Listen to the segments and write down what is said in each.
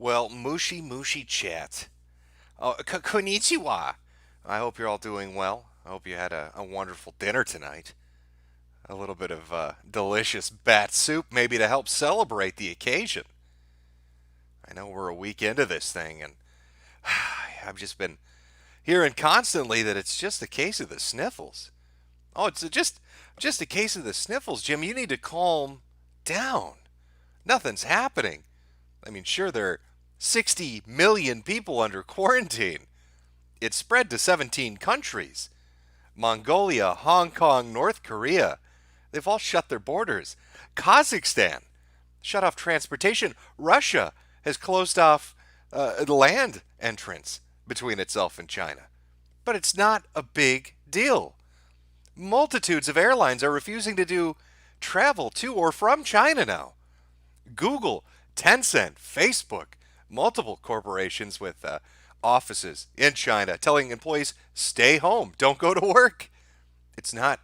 Well, mushy chat. Oh, konnichiwa. I hope you're all doing well. I hope you had a wonderful dinner tonight. A little bit of delicious bat soup, maybe to help celebrate the occasion. I know we're a week into this thing, and I've just been hearing constantly that it's just a case of the sniffles. Oh, it's just a case of the sniffles, Jim. You need to calm down. Nothing's happening. I mean, sure, there are 60 million people under quarantine. It spread to 17 countries. Mongolia, Hong Kong, North Korea. They've all shut their borders. Kazakhstan shut off transportation. Russia has closed off land entrance between itself and China. But it's not a big deal. Multitudes of airlines are refusing to do travel to or from China now. Google, Tencent, Facebook, multiple corporations with offices in China telling employees stay home, don't go to work. It's not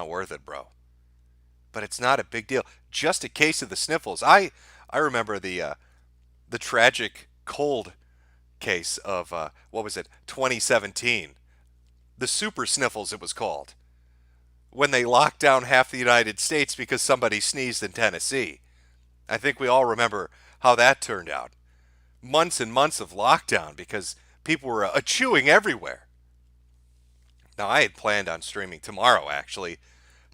worth it, bro. But it's not a big deal. Just a case of the sniffles. I remember the tragic cold case of what was it, 2017. The super sniffles it was called. When they locked down half the United States because somebody sneezed in Tennessee. I think we all remember how that turned out. Months and months of lockdown because people were achooing everywhere. Now, I had planned on streaming tomorrow, actually,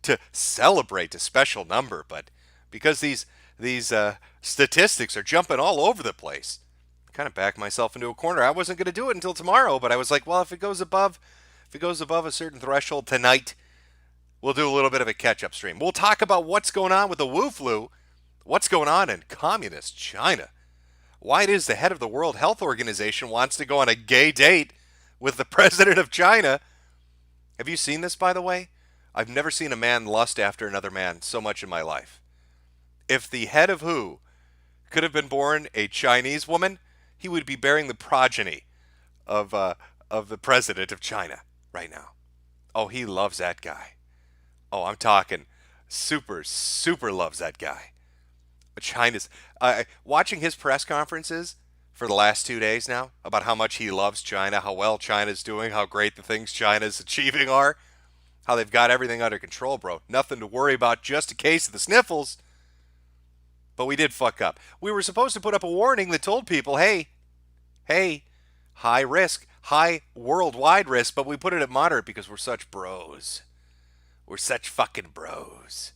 to celebrate a special number, but because these statistics are jumping all over the place, I kind of backed myself into a corner. I wasn't going to do it until tomorrow, but I was like, well, if it goes above a certain threshold tonight, we'll do a little bit of a catch-up stream. We'll talk about what's going on with the Wu flu, what's going on in communist China, why it is the head of the World Health Organization wants to go on a gay date with the president of China. Have you seen this, by the way? I've never seen a man lust after another man so much in my life. If the head of WHO could have been born a Chinese woman, he would be bearing the progeny of the president of China right now. Oh, he loves that guy. Oh, I'm talking super loves that guy. China's watching his press conferences for the last 2 days now about how much he loves China, how well China's doing, how great the things China's achieving are, how they've got everything under control, bro. Nothing to worry about, just a case of the sniffles. But we did fuck up. We were supposed to put up a warning that told people, hey, high risk, high worldwide risk, but we put it at moderate because we're such bros. We're such fucking bros.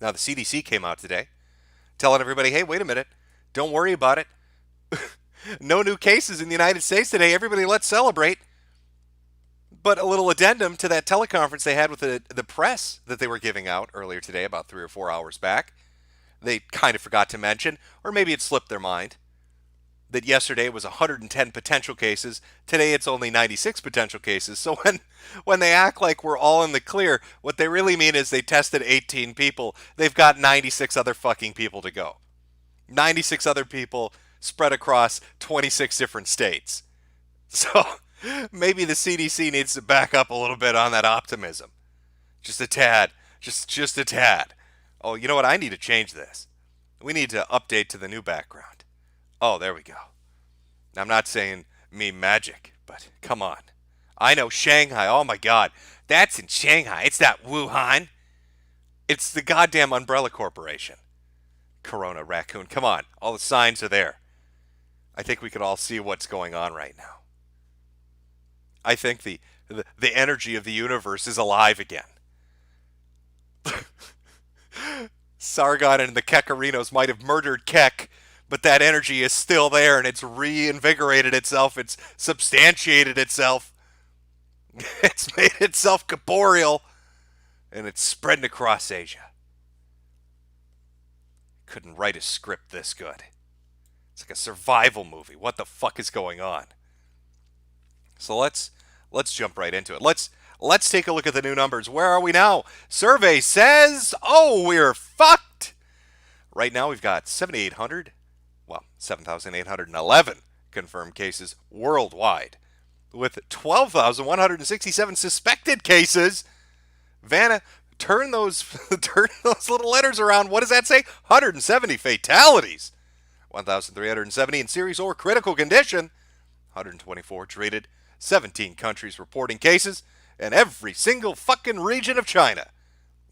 Now, the CDC came out today telling everybody, hey, wait a minute, don't worry about it. No new cases in the United States today. Everybody, let's celebrate. But a little addendum to that teleconference they had with the press that they were giving out earlier today, about 3 or 4 hours back. They kind of forgot to mention, or maybe it slipped their mind, that yesterday was 110 potential cases. Today it's only 96 potential cases. So when they act like we're all in the clear, what they really mean is they tested 18 people. They've got 96 other fucking people to go. 96 other people spread across 26 different states. So maybe the CDC needs to back up a little bit on that optimism. Just a tad. Just a tad. Oh, you know what? I need to change this. We need to update to the new background. Oh, there we go. I'm not saying me magic, but come on. I know Shanghai. Oh my God. That's in Shanghai. It's not Wuhan. It's the goddamn Umbrella Corporation. Corona Raccoon. Come on. All the signs are there. I think we can all see what's going on right now. I think the energy of the universe is alive again. Sargon and the Kekarinos might have murdered Kek, but that energy is still there, and it's reinvigorated itself. It's substantiated itself. It's made itself corporeal, and it's spreading across Asia. Couldn't write a script this good. It's like a survival movie. What the fuck is going on? So let's jump right into it. Let's take a look at the new numbers. Where are we now? Survey says, oh, we're fucked. Right now we've got 7,811 confirmed cases worldwide, with 12,167 suspected cases. Vanna, turn those little letters around. What does that say? 170 fatalities. 1,370 in serious or critical condition, 124 treated, 17 countries reporting cases, and every single fucking region of China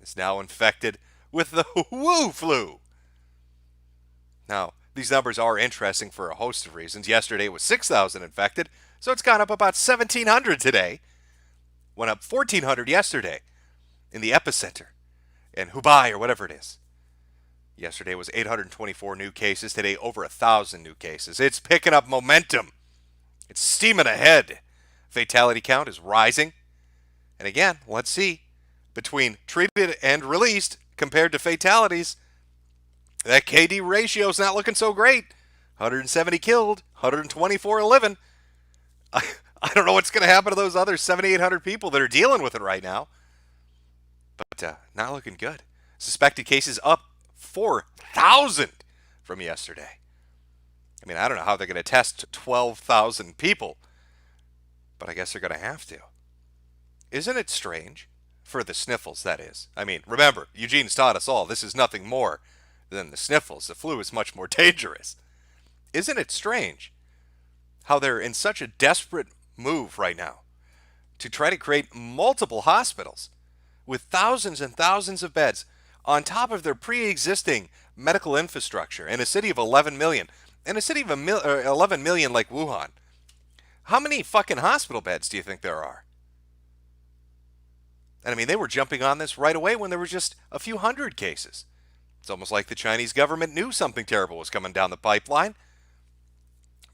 is now infected with the Wu flu. Now, these numbers are interesting for a host of reasons. Yesterday it was 6,000 infected, so it's gone up about 1,700 today. Went up 1,400 yesterday in the epicenter in Hubei or whatever it is. Yesterday was 824 new cases. Today, over 1,000 new cases. It's picking up momentum. It's steaming ahead. Fatality count is rising. And again, let's see. Between treated and released compared to fatalities, that KD ratio is not looking so great. 170 killed, 124 living. I don't know what's going to happen to those other 7,800 people that are dealing with it right now. But not looking good. Suspected cases up 4,000 from yesterday. I mean, I don't know how they're going to test 12,000 people, but I guess they're going to have to. Isn't it strange? For the sniffles, that is. I mean, remember, Eugene's taught us all, this is nothing more than the sniffles. The flu is much more dangerous. Isn't it strange how they're in such a desperate move right now to try to create multiple hospitals with thousands and thousands of beds on top of their pre-existing medical infrastructure in a city of 11 million, in a city of 11 million like Wuhan? How many fucking hospital beds do you think there are? And I mean, they were jumping on this right away when there were just a few hundred cases. It's almost like the Chinese government knew something terrible was coming down the pipeline.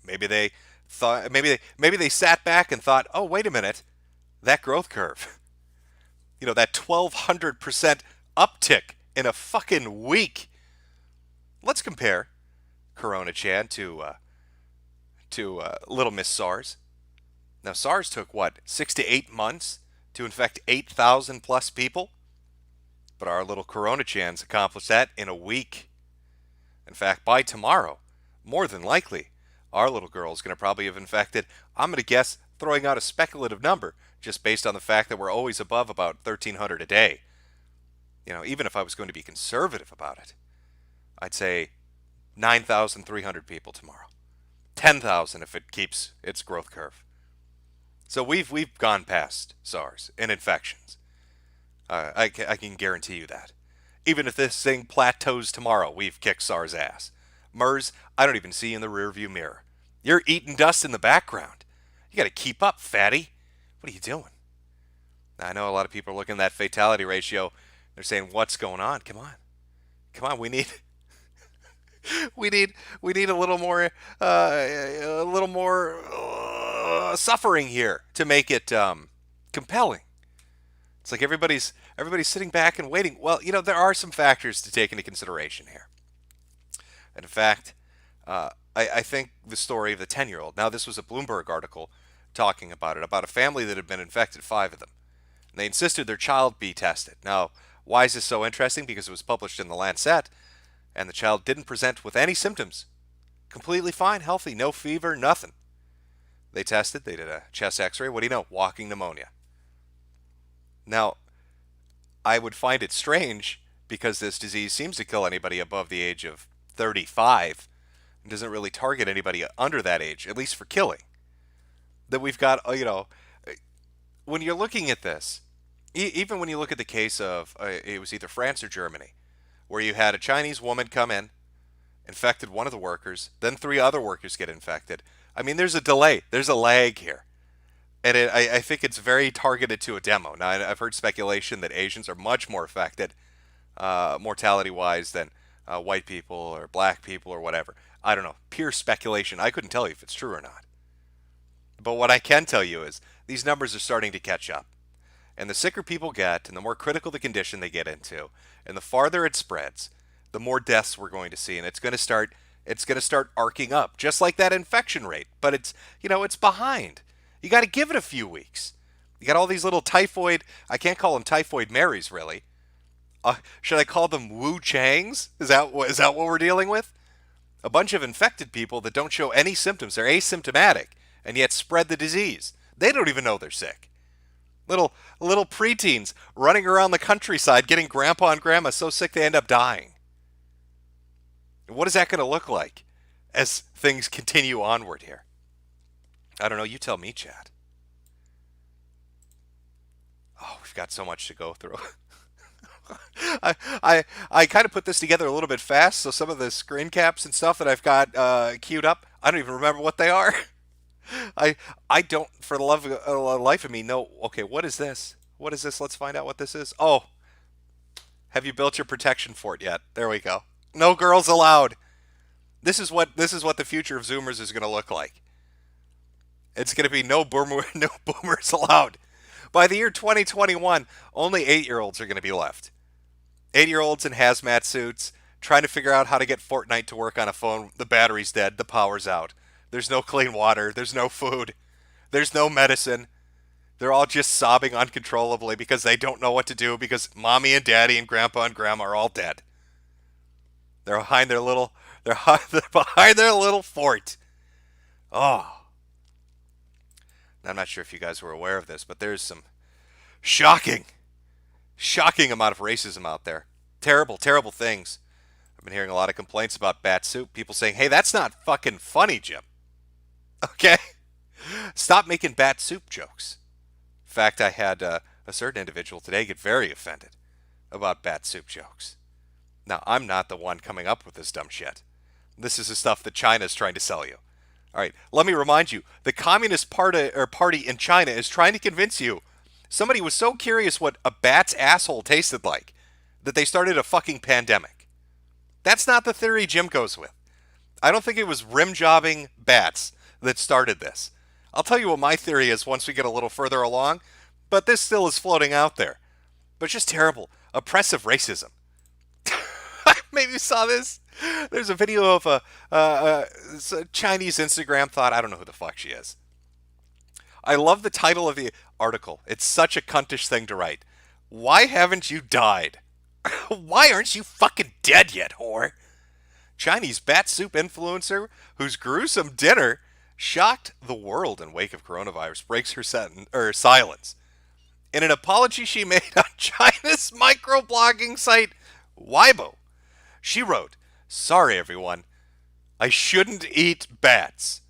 Maybe they thought, maybe they sat back and thought, oh, wait a minute, that growth curve, that 1,200% uptick in a fucking week. Let's compare Corona Chan to Little Miss SARS. Now, SARS took, 6 to 8 months to infect 8,000 plus people? But our little Corona Chans accomplished that in a week. In fact, by tomorrow, more than likely, our little girl is going to probably have infected, I'm going to guess, throwing out a speculative number, just based on the fact that we're always above about 1,300 a day. Even if I was going to be conservative about it, I'd say 9,300 people tomorrow. 10,000 if it keeps its growth curve. So we've gone past SARS in infections. I can guarantee you that. Even if this thing plateaus tomorrow, we've kicked SARS ass. MERS, I don't even see you in the rearview mirror. You're eating dust in the background. You got to keep up, fatty. What are you doing? Now, I know a lot of people are looking at that fatality ratio. They're saying, "What's going on? Come on. We need a little more suffering here to make it compelling." It's like everybody's sitting back and waiting. Well, there are some factors to take into consideration here. And in fact, I think the story of the 10-year-old. Now, this was a Bloomberg article talking about it, about a family that had been infected, 5 of them. And they insisted their child be tested. Now, why is this so interesting? Because it was published in the Lancet, and the child didn't present with any symptoms. Completely fine, healthy, no fever, nothing. They tested, they did a chest x-ray. What do you know? Walking pneumonia. Now, I would find it strange because this disease seems to kill anybody above the age of 35 and doesn't really target anybody under that age, at least for killing. That we've got, when you're looking at this, even when you look at the case of, it was either France or Germany, where you had a Chinese woman come in, infected one of the workers, then 3 other workers get infected. I mean, there's a delay. There's a lag here. And I think it's very targeted to a demo. Now, I've heard speculation that Asians are much more affected, mortality-wise, than white people or black people or whatever. I don't know. Pure speculation. I couldn't tell you if it's true or not. But what I can tell you is these numbers are starting to catch up. And the sicker people get, and the more critical the condition they get into, and the farther it spreads, the more deaths we're going to see. And it's going to start arcing up, just like that infection rate. But it's behind. You got to give it a few weeks. You got all these little typhoid, I can't call them typhoid Marys, really. Should I call them Wu Changs? Is that what we're dealing with? A bunch of infected people that don't show any symptoms. They're asymptomatic, and yet spread the disease. They don't even know they're sick. Little preteens running around the countryside getting grandpa and grandma so sick they end up dying. What is that going to look like as things continue onward here. I don't know. You tell me, Chad. Oh, we've got so much to go through. I kind of put this together a little bit fast, so some of the screen caps and stuff that I've got queued up, I don't even remember what they are. I I don't, for the life of me, know. Okay, what is this? What is this? Let's find out what this is. Oh, have you built your protection fort yet? There we go. No girls allowed. This is what the future of Zoomers is going to look like. It's going to be no boomers allowed. By the year 2021, only 8-year-olds are going to be left. 8-year-olds in hazmat suits trying to figure out how to get Fortnite to work on a phone. The battery's dead. The power's out. There's no clean water. There's no food. There's no medicine. They're all just sobbing uncontrollably because they don't know what to do because mommy and daddy and grandpa and grandma are all dead. They're behind their little they're behind their little fort. Oh. I'm not sure if you guys were aware of this, but there's some shocking, shocking amount of racism out there. Terrible, terrible things. I've been hearing a lot of complaints about bat soup. People saying, hey, that's not fucking funny, Jim. Okay? Stop making bat soup jokes. In fact, I had a certain individual today get very offended about bat soup jokes. Now, I'm not the one coming up with this dumb shit. This is the stuff that China's trying to sell you. All right, let me remind you, the Communist Party in China is trying to convince you. Somebody was so curious what a bat's asshole tasted like that they started a fucking pandemic. That's not the theory Jim goes with. I don't think it was rim-jobbing bats that started this. I'll tell you what my theory is once we get a little further along, but this still is floating out there. But just terrible, oppressive racism. Maybe you saw this. There's a video of a Chinese Instagram thought. I don't know who the fuck she is. I love the title of the article. It's such a cuntish thing to write. Why haven't you died? Why aren't you fucking dead yet, whore? Chinese bat soup influencer whose gruesome dinner shocked the world in wake of coronavirus breaks her silence. In an apology she made on China's microblogging site Weibo, she wrote, "Sorry everyone, I shouldn't eat bats."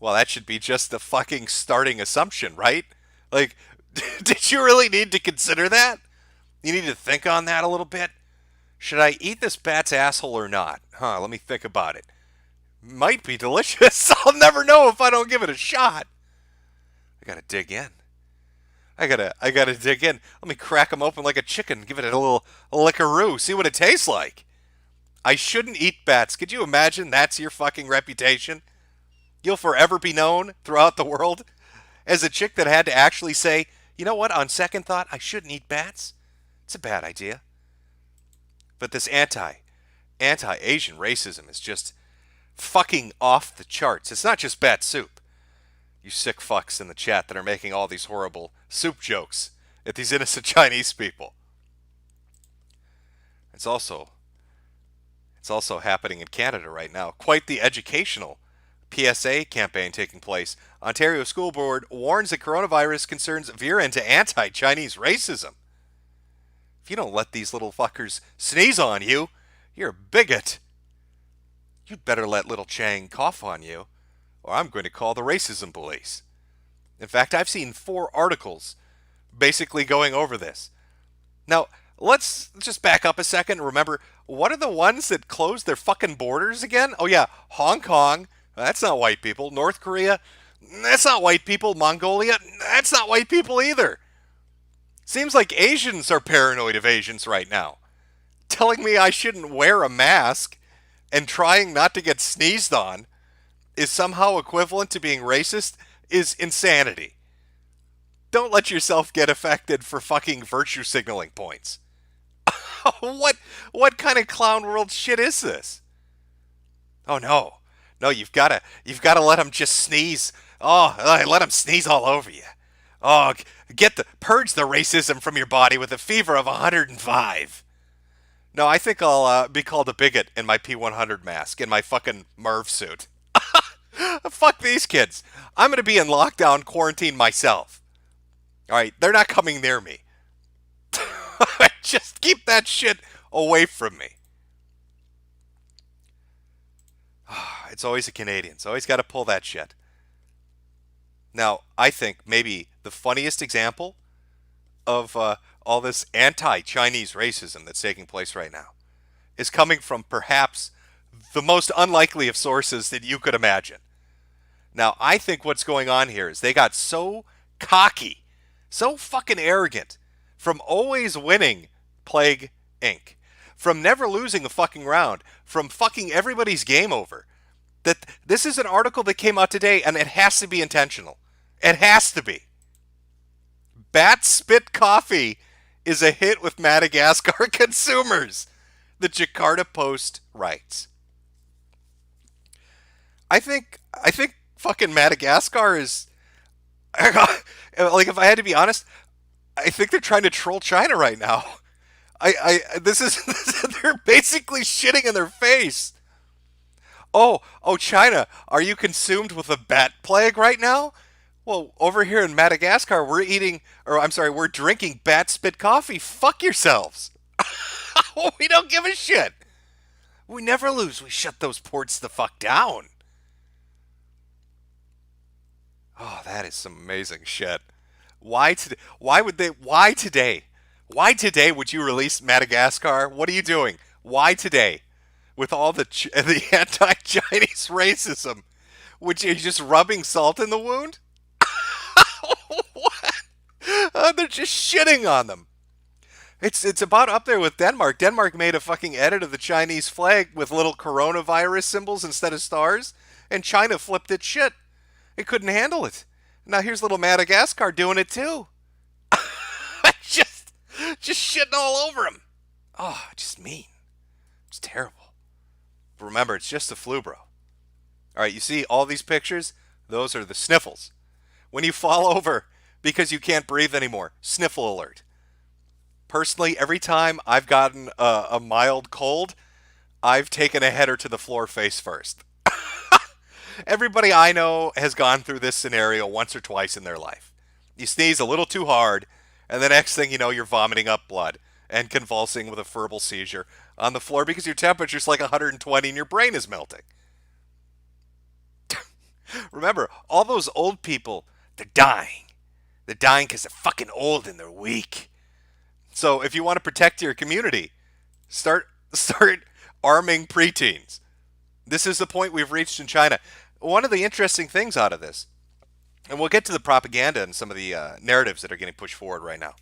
Well, that should be just the fucking starting assumption, right? Like, did you really need to consider that? You need to think on that a little bit. Should I eat this bat's asshole or not? Let me think about it. Might be delicious. I'll never know if I don't give it a shot. I gotta dig in. I gotta dig in. Let me crack them open like a chicken. Give it a little lickaroo. See what it tastes like. I shouldn't eat bats. Could you imagine that's your fucking reputation? You'll forever be known throughout the world as a chick that had to actually say, you know what, on second thought, I shouldn't eat bats. It's a bad idea. But this anti-Asian racism is just fucking off the charts. It's not just bat soup. You sick fucks in the chat that are making all these horrible soup jokes at these innocent Chinese people. It's also happening in Canada right now. Quite the educational PSA campaign taking place. Ontario School Board warns that coronavirus concerns veer into anti-Chinese racism. If you don't let these little fuckers sneeze on you, you're a bigot. You'd better let little Chang cough on you, or I'm going to call the racism police. In fact, I've seen 4 articles basically going over this. Now, let's just back up a second and remember, what are the ones that closed their fucking borders again? Oh yeah, Hong Kong, that's not white people. North Korea, that's not white people. Mongolia, that's not white people either. Seems like Asians are paranoid of Asians right now. Telling me I shouldn't wear a mask and trying not to get sneezed on is somehow equivalent to being racist is insanity. Don't let yourself get affected for fucking virtue signaling points. What kind of clown world shit is this? Oh no. No, you've got to let them just sneeze. Oh, let them sneeze all over you. Oh, purge the racism from your body with a fever of 105. No, I think I'll be called a bigot in my P100 mask, in my fucking Merv suit. Fuck these kids. I'm going to be in lockdown quarantine myself. All right, they're not coming near me. Just keep that shit away from me. It's always the Canadians. Always got to pull that shit. Now, I think maybe the funniest example of all this anti-Chinese racism that's taking place right now is coming from perhaps the most unlikely of sources that you could imagine. Now, I think what's going on here is they got so cocky, so fucking arrogant from always winning Plague Inc., from never losing a fucking round, from fucking everybody's game over, that this is an article that came out today and it has to be intentional. It has to be. Bat spit coffee is a hit with Madagascar consumers, the Jakarta Post writes. I think fucking Madagascar is like, if I had to be honest, I think they're trying to troll China right now. This is they're basically shitting in their face. Oh, China, are you consumed with a bat plague right now? Well, over here in Madagascar, we're drinking bat spit coffee. Fuck yourselves. We don't give a shit. We never lose. We shut those ports the fuck down. Oh, that is some amazing shit. Why today? Why today? Why today would you release Madagascar? What are you doing? Why today? With all the anti-Chinese racism, which are you just rubbing salt in the wound? What? They're just shitting on them. It's about up there with Denmark. Denmark made a fucking edit of the Chinese flag with little coronavirus symbols instead of stars, and China flipped its shit. It couldn't handle it. Now here's little Madagascar doing it too. just shitting all over him. Oh, just mean. It's terrible. But remember, it's just the flu, bro. All right, you see all these pictures? Those are the sniffles. When you fall over because you can't breathe anymore, sniffle alert. Personally, every time I've gotten a mild cold, I've taken a header to the floor face first. Everybody I know has gone through this scenario once or twice in their life. You sneeze a little too hard, and the next thing you know, you're vomiting up blood and convulsing with a verbal seizure on the floor because your temperature's like 120 and your brain is melting. Remember, all those old people, they're dying. They're dying because they're fucking old and they're weak. So if you want to protect your community, start arming preteens. This is the point we've reached in China. One of the interesting things out of this, and we'll get to the propaganda and some of the narratives that are getting pushed forward right now,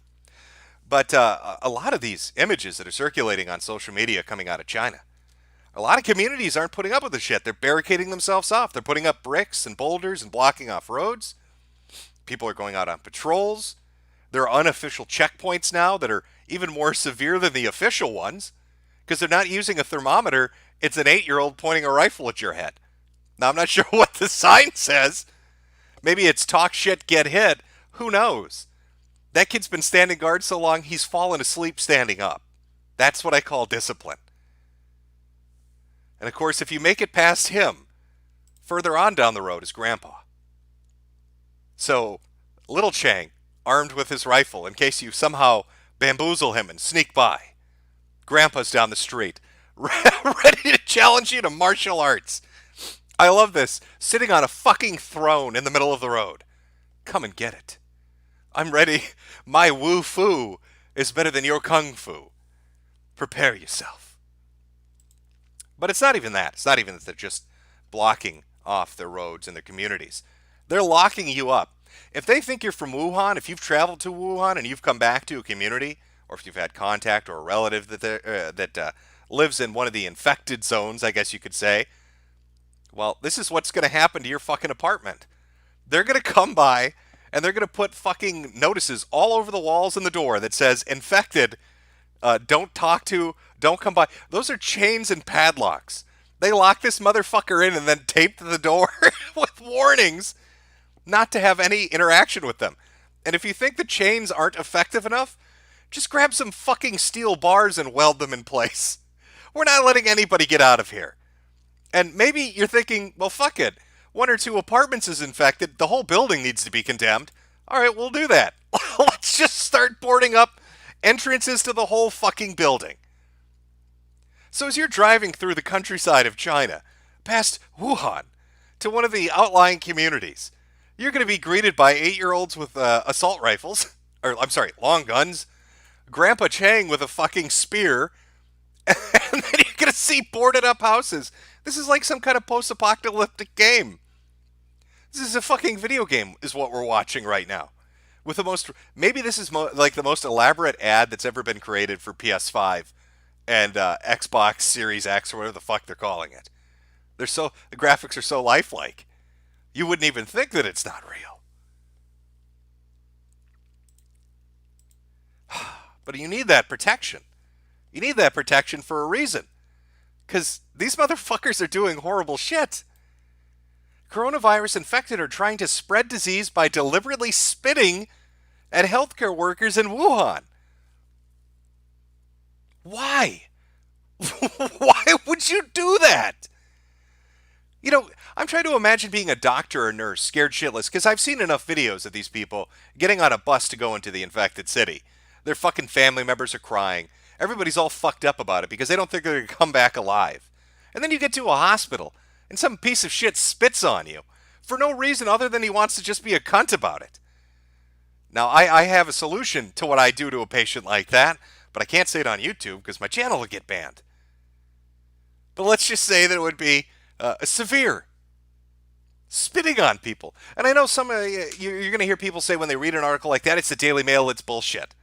but a lot of these images that are circulating on social media coming out of China, a lot of communities aren't putting up with the shit. They're barricading themselves off. They're putting up bricks and boulders and blocking off roads. People are going out on patrols. There are unofficial checkpoints now that are even more severe than the official ones because they're not using a thermometer. It's an 8-year-old pointing a rifle at your head. Now, I'm not sure what the sign says. Maybe it's talk shit, get hit. Who knows? That kid's been standing guard so long, he's fallen asleep standing up. That's what I call discipline. And of course, if you make it past him, further on down the road is Grandpa. So, little Chang, armed with his rifle, in case you somehow bamboozle him and sneak by. Grandpa's down the street, ready to challenge you to martial arts. I love this. Sitting on a fucking throne in the middle of the road. Come and get it. I'm ready. My woo-fu is better than your kung-fu. Prepare yourself. But it's not even that. It's not even that they're just blocking off their roads and their communities. They're locking you up. If they think you're from Wuhan, if you've traveled to Wuhan and you've come back to a community, or if you've had contact or a relative that lives in one of the infected zones, I guess you could say, well, this is what's going to happen to your fucking apartment. They're going to come by and they're going to put fucking notices all over the walls and the door that says, infected, don't talk to, don't come by. Those are chains and padlocks. They lock this motherfucker in and then tape the door with warnings not to have any interaction with them. And if you think the chains aren't effective enough, just grab some fucking steel bars and weld them in place. We're not letting anybody get out of here. And maybe you're thinking, well, fuck it. 1 or 2 apartments is infected. The whole building needs to be condemned. All right, we'll do that. Let's just start boarding up entrances to the whole fucking building. So as you're driving through the countryside of China, past Wuhan to one of the outlying communities, you're going to be greeted by 8-year-olds with assault rifles, or I'm sorry, long guns, Grandpa Chang with a fucking spear, and then you're going to see boarded up houses. This is like some kind of post-apocalyptic game. This is a fucking video game, is what we're watching right now. With the most, maybe this is like the most elaborate ad that's ever been created for PS5 and Xbox Series X or whatever the fuck they're calling it. The graphics are so lifelike. You wouldn't even think that it's not real. But you need that protection. You need that protection for a reason. Because these motherfuckers are doing horrible shit. Coronavirus infected are trying to spread disease by deliberately spitting at healthcare workers in Wuhan. Why? Why would you do that? You know, I'm trying to imagine being a doctor or nurse, scared shitless, because I've seen enough videos of these people getting on a bus to go into the infected city. Their fucking family members are crying. Everybody's all fucked up about it because they don't think they're going to come back alive. And then you get to a hospital, and some piece of shit spits on you for no reason other than he wants to just be a cunt about it. Now, I have a solution to what I do to a patient like that, but I can't say it on YouTube because my channel will get banned. But let's just say that it would be severe. Spitting on people. And I know you're going to hear people say when they read an article like that, it's the Daily Mail, it's bullshit.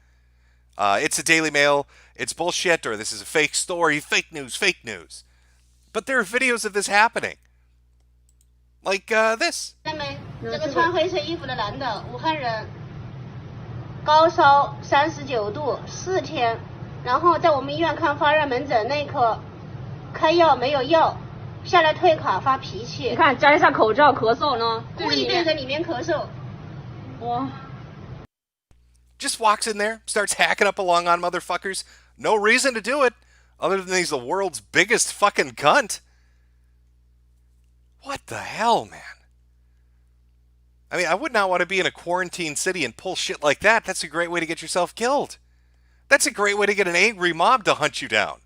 It's the Daily Mail, it's bullshit, or this is a fake story, fake news, fake news. But there are videos of this happening. Like this. 这个穿黑色衣服的男的，武汉人，高烧39度4天，然后在我们医院看发热门诊那一刻，开药没有药，下来退卡发脾气。你看摘一下口罩咳嗽呢，故意对着里面咳嗽。哇。 Just walks in there, starts hacking up along on motherfuckers. No reason to do it, other than he's the world's biggest fucking cunt. What the hell, man? I mean, I would not want to be in a quarantine city and pull shit like that. That's a great way to get yourself killed. That's a great way to get an angry mob to hunt you down.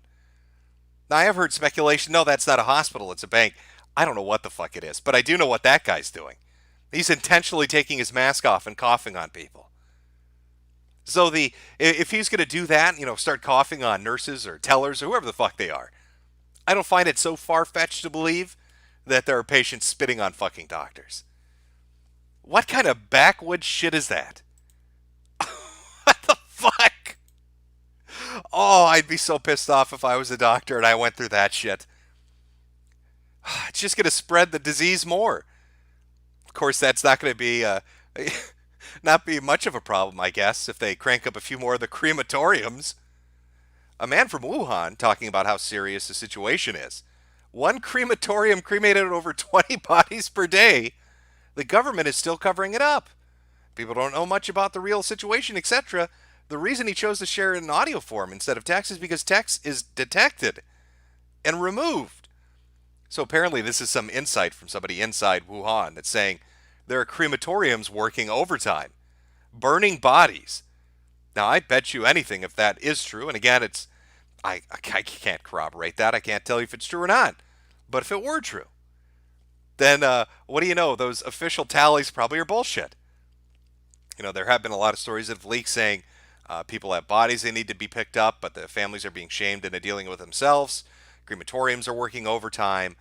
Now, I have heard speculation, no, that's not a hospital, it's a bank. I don't know what the fuck it is, but I do know what that guy's doing. He's intentionally taking his mask off and coughing on people. So if he's going to do that, start coughing on nurses or tellers or whoever the fuck they are, I don't find it so far-fetched to believe that there are patients spitting on fucking doctors. What kind of backwoods shit is that? What the fuck? Oh, I'd be so pissed off if I was a doctor and I went through that shit. It's just going to spread the disease more. Of course, that's not going to be... not be much of a problem, I guess, if they crank up a few more of the crematoriums. A man from Wuhan talking about how serious the situation is. One crematorium cremated over 20 bodies per day. The government is still covering it up. People don't know much about the real situation, etc. The reason he chose to share it in audio form instead of text is because text is detected and removed. So apparently this is some insight from somebody inside Wuhan that's saying, there are crematoriums working overtime, burning bodies. Now, I bet you anything if that is true. And again, I can't corroborate that. I can't tell you if it's true or not. But if it were true, then what do you know? Those official tallies probably are bullshit. There have been a lot of stories of leaks saying people have bodies they need to be picked up, but the families are being shamed into dealing with themselves. Crematoriums are working overtime.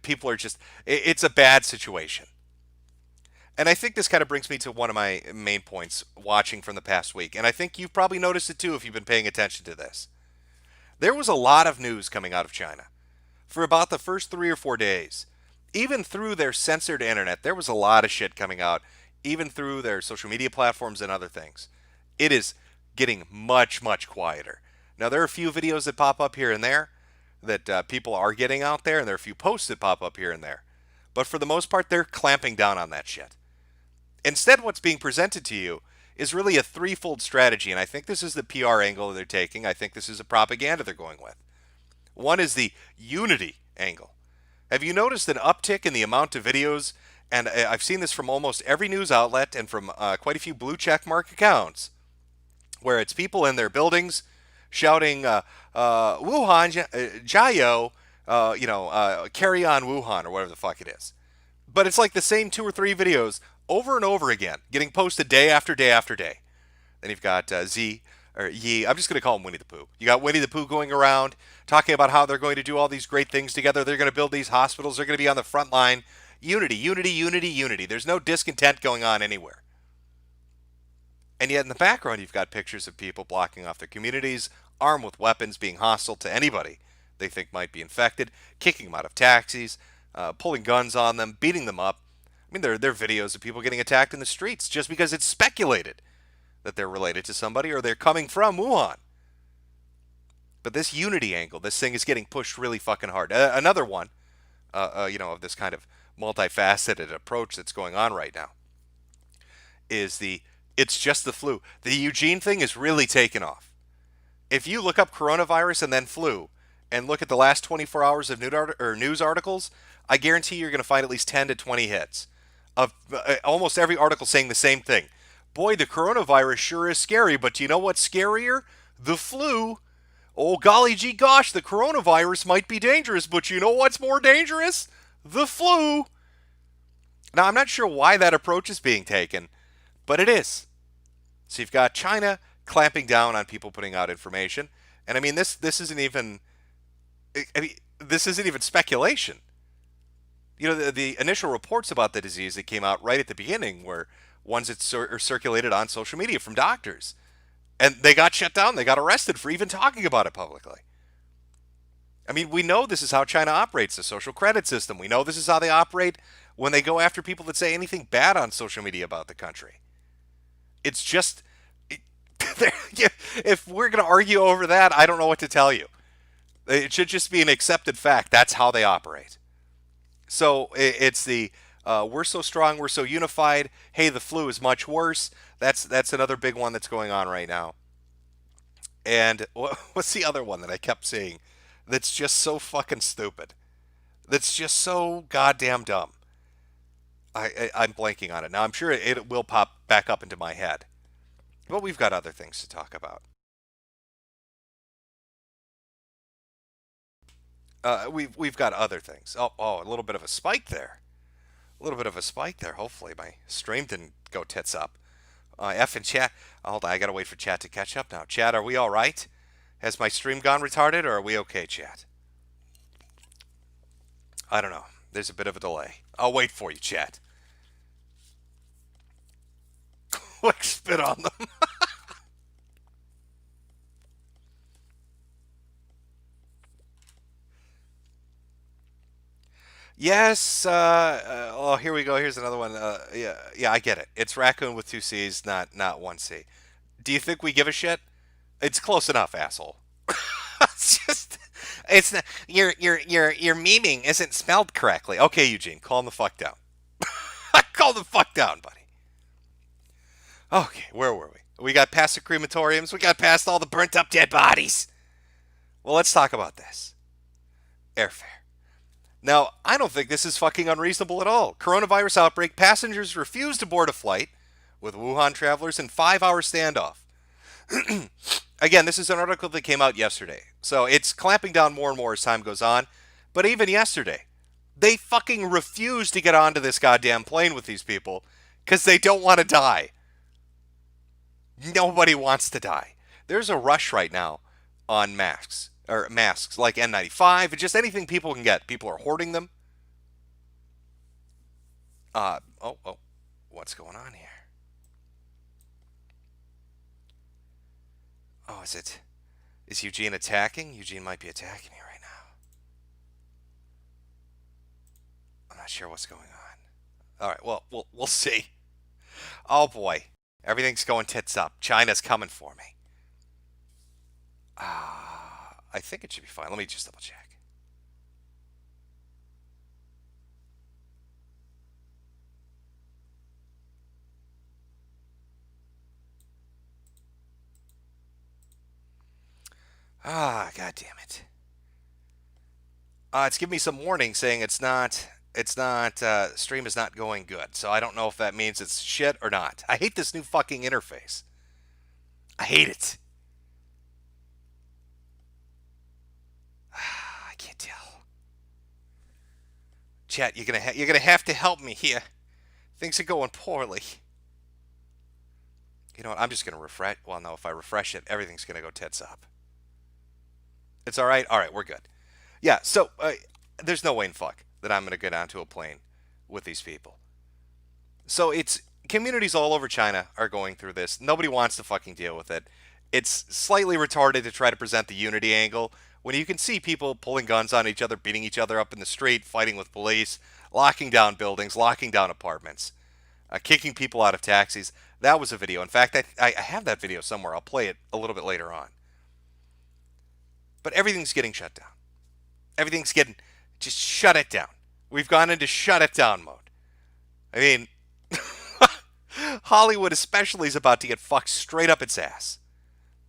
People are just, it's a bad situation. And I think this kind of brings me to one of my main points watching from the past week. And I think you've probably noticed it too if you've been paying attention to this. There was a lot of news coming out of China for about the first 3 or 4 days. Even through their censored internet, there was a lot of shit coming out, even through their social media platforms and other things. It is getting much, much quieter. Now, there are a few videos that pop up here and there that people are getting out there, and there are a few posts that pop up here and there. But for the most part, they're clamping down on that shit. Instead, what's being presented to you is really a threefold strategy, and I think this is the PR angle that they're taking. I think this is a propaganda they're going with. One is the unity angle. Have you noticed an uptick in the amount of videos, and I've seen this from almost every news outlet and from quite a few blue check mark accounts, where it's people in their buildings shouting, Wuhan, Jiao, carry on Wuhan or whatever the fuck it is. But it's like the same 2 or 3 videos over and over again, getting posted day after day after day. Then you've got Z or Yi. I'm just going to call him Winnie the Pooh. You got Winnie the Pooh going around talking about how they're going to do all these great things together. They're going to build these hospitals. They're going to be on the front line. Unity, unity, unity, unity. There's no discontent going on anywhere. And yet in the background, you've got pictures of people blocking off their communities, armed with weapons, being hostile to anybody they think might be infected, kicking them out of taxis, pulling guns on them, beating them up. I mean, there are videos of people getting attacked in the streets just because it's speculated that they're related to somebody or they're coming from Wuhan. But this unity angle, this thing is getting pushed really fucking hard. Another one, of this kind of multifaceted approach that's going on right now is it's just the flu. The Eugene thing is really taken off. If you look up coronavirus and then flu and look at the last 24 hours of news articles, I guarantee you're going to find at least 10 to 20 hits of almost every article saying the same thing. Boy, the coronavirus sure is scary, but do you know what's scarier? The flu. Oh, golly gee gosh, the coronavirus might be dangerous, but you know what's more dangerous? The flu. Now, I'm not sure why that approach is being taken, but it is. So you've got China clamping down on people putting out information. And I mean, this isn't even speculation. You know, the initial reports about the disease that came out right at the beginning were ones that circulated on social media from doctors. And they got shut down. They got arrested for even talking about it publicly. I mean, we know this is how China operates, the social credit system. We know this is how they operate when they go after people that say anything bad on social media about the country. It's just, if we're going to argue over that, I don't know what to tell you. It should just be an accepted fact. That's how they operate. So it's we're so strong, we're so unified. Hey, the flu is much worse. That's another big one that's going on right now. And what's the other one that I kept seeing that's just so fucking stupid? That's just so goddamn dumb. I'm blanking on it. Now, I'm sure it will pop back up into my head. But we've got other things to talk about. We've got other things. Oh, a little bit of a spike there. A little bit of a spike there. Hopefully my stream didn't go tits up. F and chat. Hold on, I gotta wait for chat to catch up now. Chat, are we all right? Has my stream gone retarded, or are we okay, chat? I don't know. There's a bit of a delay. I'll wait for you, chat. Quick spit on them. Yes. Oh, here we go. Here's another one. Yeah, I get it. It's raccoon with 2 C's, not 1 C. Do you think we give a shit? It's close enough, asshole. It's not, your memeing isn't spelled correctly. Okay, Eugene, calm the fuck down. Calm the fuck down, buddy. Okay, where were we? We got past the crematoriums. We got past all the burnt up dead bodies. Well, let's talk about this. Airfare. Now, I don't think this is fucking unreasonable at all. Coronavirus outbreak, passengers refuse to board a flight with Wuhan travelers in 5-hour standoff. Again, this is an article that came out yesterday. So it's clamping down more and more as time goes on. But even yesterday, they fucking refuse to get onto this goddamn plane with these people because they don't want to die. Nobody wants to die. There's a rush right now on masks like N95 and just anything people can get. People are hoarding them. What's going on here? Oh, is Eugene attacking? Eugene might be attacking me right now. I'm not sure what's going on. All right, well, we'll see. Oh boy, everything's going tits up. China's coming for me. I think it should be fine. Let me just double check. God damn it. It's giving me some warning saying stream is not going good. So I don't know if that means it's shit or not. I hate this new fucking interface. I hate it. I can't tell. Chat, you're gonna have to help me here. Things are going poorly. You know what? I'm just gonna refresh. Well, no, if I refresh it, everything's gonna go tits up. It's all right. All right, we're good. Yeah. So there's no way in fuck that I'm gonna get onto a plane with these people. So it's communities all over China are going through this. Nobody wants to fucking deal with it. It's slightly retarded to try to present the unity angle when you can see people pulling guns on each other, beating each other up in the street, fighting with police, locking down buildings, locking down apartments, kicking people out of taxis. That was a video. In fact, I have that video somewhere. I'll play it a little bit later on. But everything's getting shut down. Everything's getting, just shut it down. We've gone into shut it down mode. I mean, Hollywood especially is about to get fucked straight up its ass.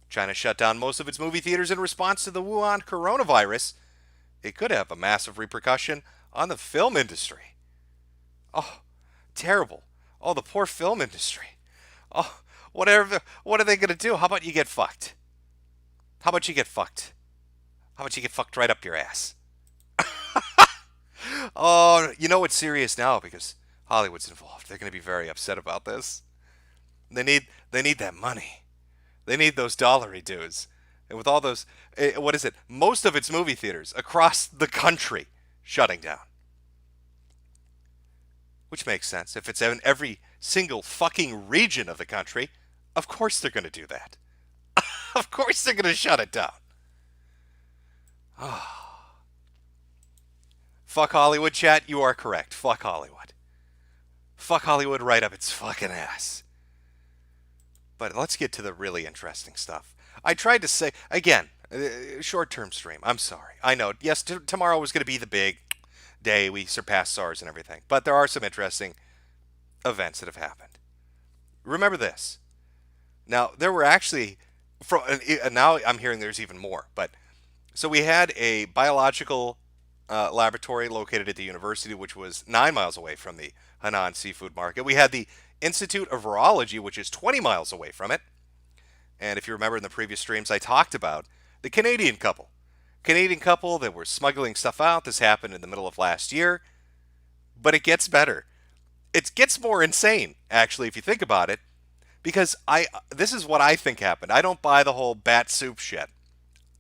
China shut down most of its movie theaters in response to the Wuhan coronavirus. It could have a massive repercussion on the film industry. Oh, terrible. Oh, the poor film industry. Oh, what are they going to do? How about you get fucked? How about you get fucked? How about you get fucked right up your ass? Oh, you know it's serious now because Hollywood's involved. They're going to be very upset about this. They need that money. They need those dollary dues. And with all those, what is it? Most of its movie theaters across the country shutting down. Which makes sense. If it's in every single fucking region of the country, of course they're going to do that. Of course they're going to shut it down. Oh. Fuck Hollywood, chat. You are correct. Fuck Hollywood. Fuck Hollywood right up its fucking ass. But let's get to the really interesting stuff. I tried to say, again, short-term stream. I'm sorry. I know, yes, tomorrow was going to be the big day. We surpassed SARS and everything. But there are some interesting events that have happened. Remember this. Now, there were actually, now I'm hearing there's even more. But so we had a biological laboratory located at the university, which was 9 miles away from the Henan seafood market. We had the Institute of Virology, which is 20 miles away from it. And if you remember in the previous streams, I talked about the Canadian couple that were smuggling stuff out. This happened in the middle of last year. But it gets better. It gets more insane, actually, if you think about it. Because this is what I think happened. I don't buy the whole bat soup shit.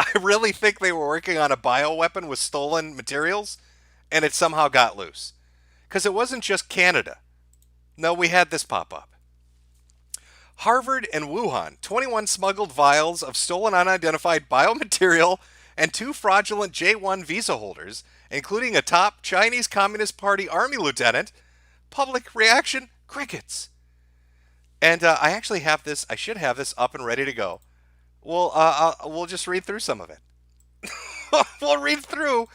I really think they were working on a bioweapon with stolen materials, and it somehow got loose. Because it wasn't just Canada. No, we had this pop up. Harvard and Wuhan, 21 smuggled vials of stolen unidentified biomaterial and 2 fraudulent J-1 visa holders, including a top Chinese Communist Party army lieutenant. Public reaction, crickets. And I actually have this, I should have this up and ready to go. We'll just read through some of it. We'll read through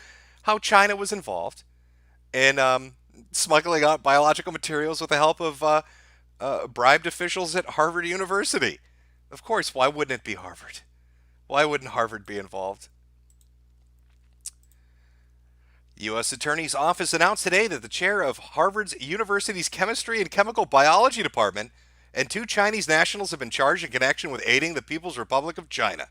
how China was involved in smuggling out biological materials with the help of bribed officials at Harvard University. Of course, why wouldn't it be Harvard? Why wouldn't Harvard be involved? U.S. Attorney's Office announced today that the chair of Harvard's University's Chemistry and Chemical Biology Department and 2 Chinese nationals have been charged in connection with aiding the People's Republic of China.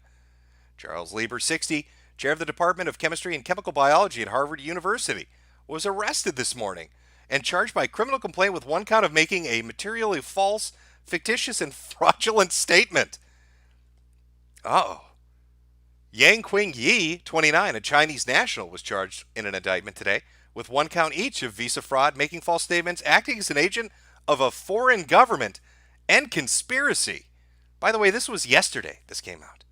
Charles Lieber, 60, chair of the Department of Chemistry and Chemical Biology at Harvard University, was arrested this morning and charged by criminal complaint with 1 count of making a materially false, fictitious, and fraudulent statement. Yang Qingyi, 29, a Chinese national, was charged in an indictment today with 1 count each of visa fraud, making false statements, acting as an agent of a foreign government, and conspiracy. By the way, this was yesterday this came out.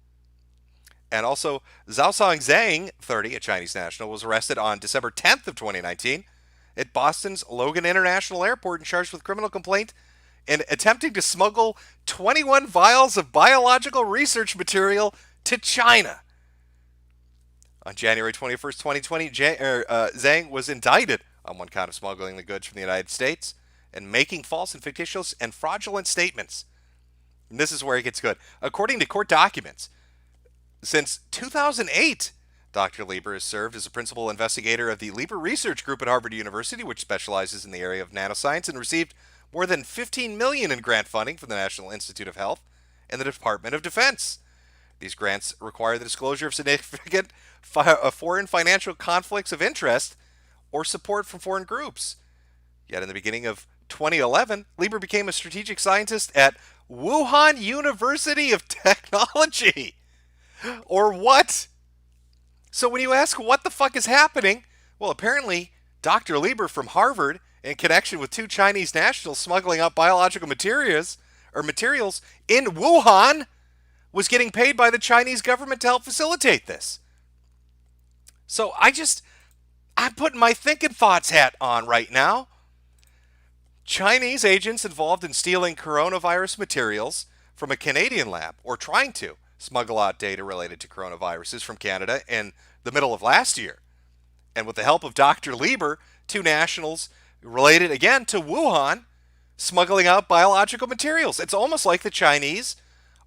And also, Zhaosong Zhang, 30, a Chinese national, was arrested on December 10th of 2019 at Boston's Logan International Airport and charged with criminal complaint and attempting to smuggle 21 vials of biological research material to China. On January 21st, 2020, Zhang was indicted on 1 count of smuggling the goods from the United States and making false and fictitious and fraudulent statements. And this is where it gets good. According to court documents, since 2008, Dr. Lieber has served as a principal investigator of the Lieber Research Group at Harvard University, which specializes in the area of nanoscience, and received more than $15 million in grant funding from the National Institute of Health and the Department of Defense. These grants require the disclosure of significant foreign financial conflicts of interest or support from foreign groups. Yet in the beginning of 2011, Lieber became a strategic scientist at Wuhan University of Technology. Or what? So when you ask what the fuck is happening, well, apparently Dr. Lieber from Harvard, in connection with two Chinese nationals smuggling out biological materials in Wuhan, was getting paid by the Chinese government to help facilitate this. So I'm putting my thinking thoughts hat on right now. Chinese agents involved in stealing coronavirus materials from a Canadian lab, or trying to smuggle out data related to coronaviruses from Canada in the middle of last year. And with the help of Dr. Lieber, two nationals related again to Wuhan, smuggling out biological materials. It's almost like the Chinese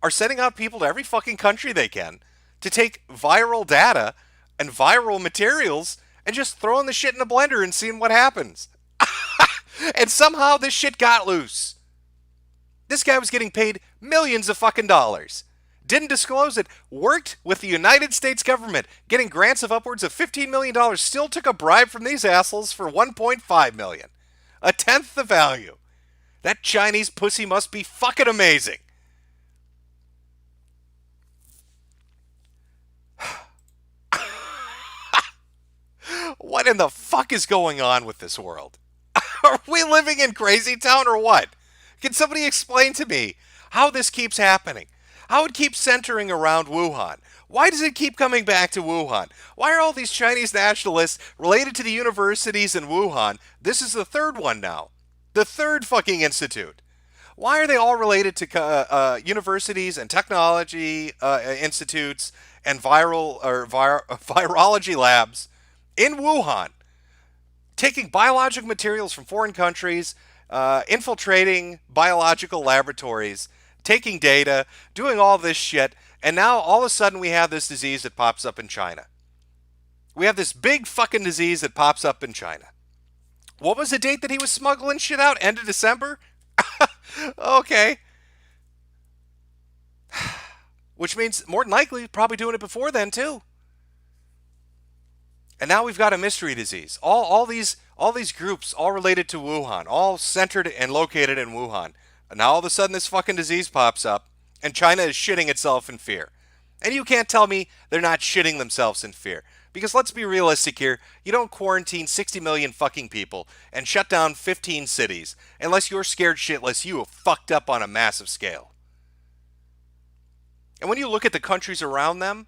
are sending out people to every fucking country they can to take viral data and viral materials and just throwing the shit in a blender and seeing what happens. And somehow this shit got loose. This guy was getting paid millions of fucking dollars. Didn't disclose it. Worked with the United States government, getting grants of upwards of $15 million. Still took a bribe from these assholes for $1.5 million. A tenth the value. That Chinese pussy must be fucking amazing. What in the fuck is going on with this world? Are we living in crazy town or what? Can somebody explain to me how this keeps happening? How it keeps centering around Wuhan? Why does it keep coming back to Wuhan? Why are all these Chinese nationalists related to the universities in Wuhan? This is the third one now. The third fucking institute. Why are they all related to universities and technology institutes and virology labs in Wuhan, taking biological materials from foreign countries, infiltrating biological laboratories, taking data, doing all this shit, and now all of a sudden we have this disease that pops up in China. We have this big fucking disease that pops up in China. What was the date that he was smuggling shit out? End of December? Okay. Which means more than likely probably doing it before then too. And now we've got a mystery disease. All these groups, all related to Wuhan, all centered and located in Wuhan. And now all of a sudden this fucking disease pops up, and China is shitting itself in fear. And you can't tell me they're not shitting themselves in fear. Because let's be realistic here, you don't quarantine 60 million fucking people and shut down 15 cities unless you're scared shitless you have fucked up on a massive scale. And when you look at the countries around them,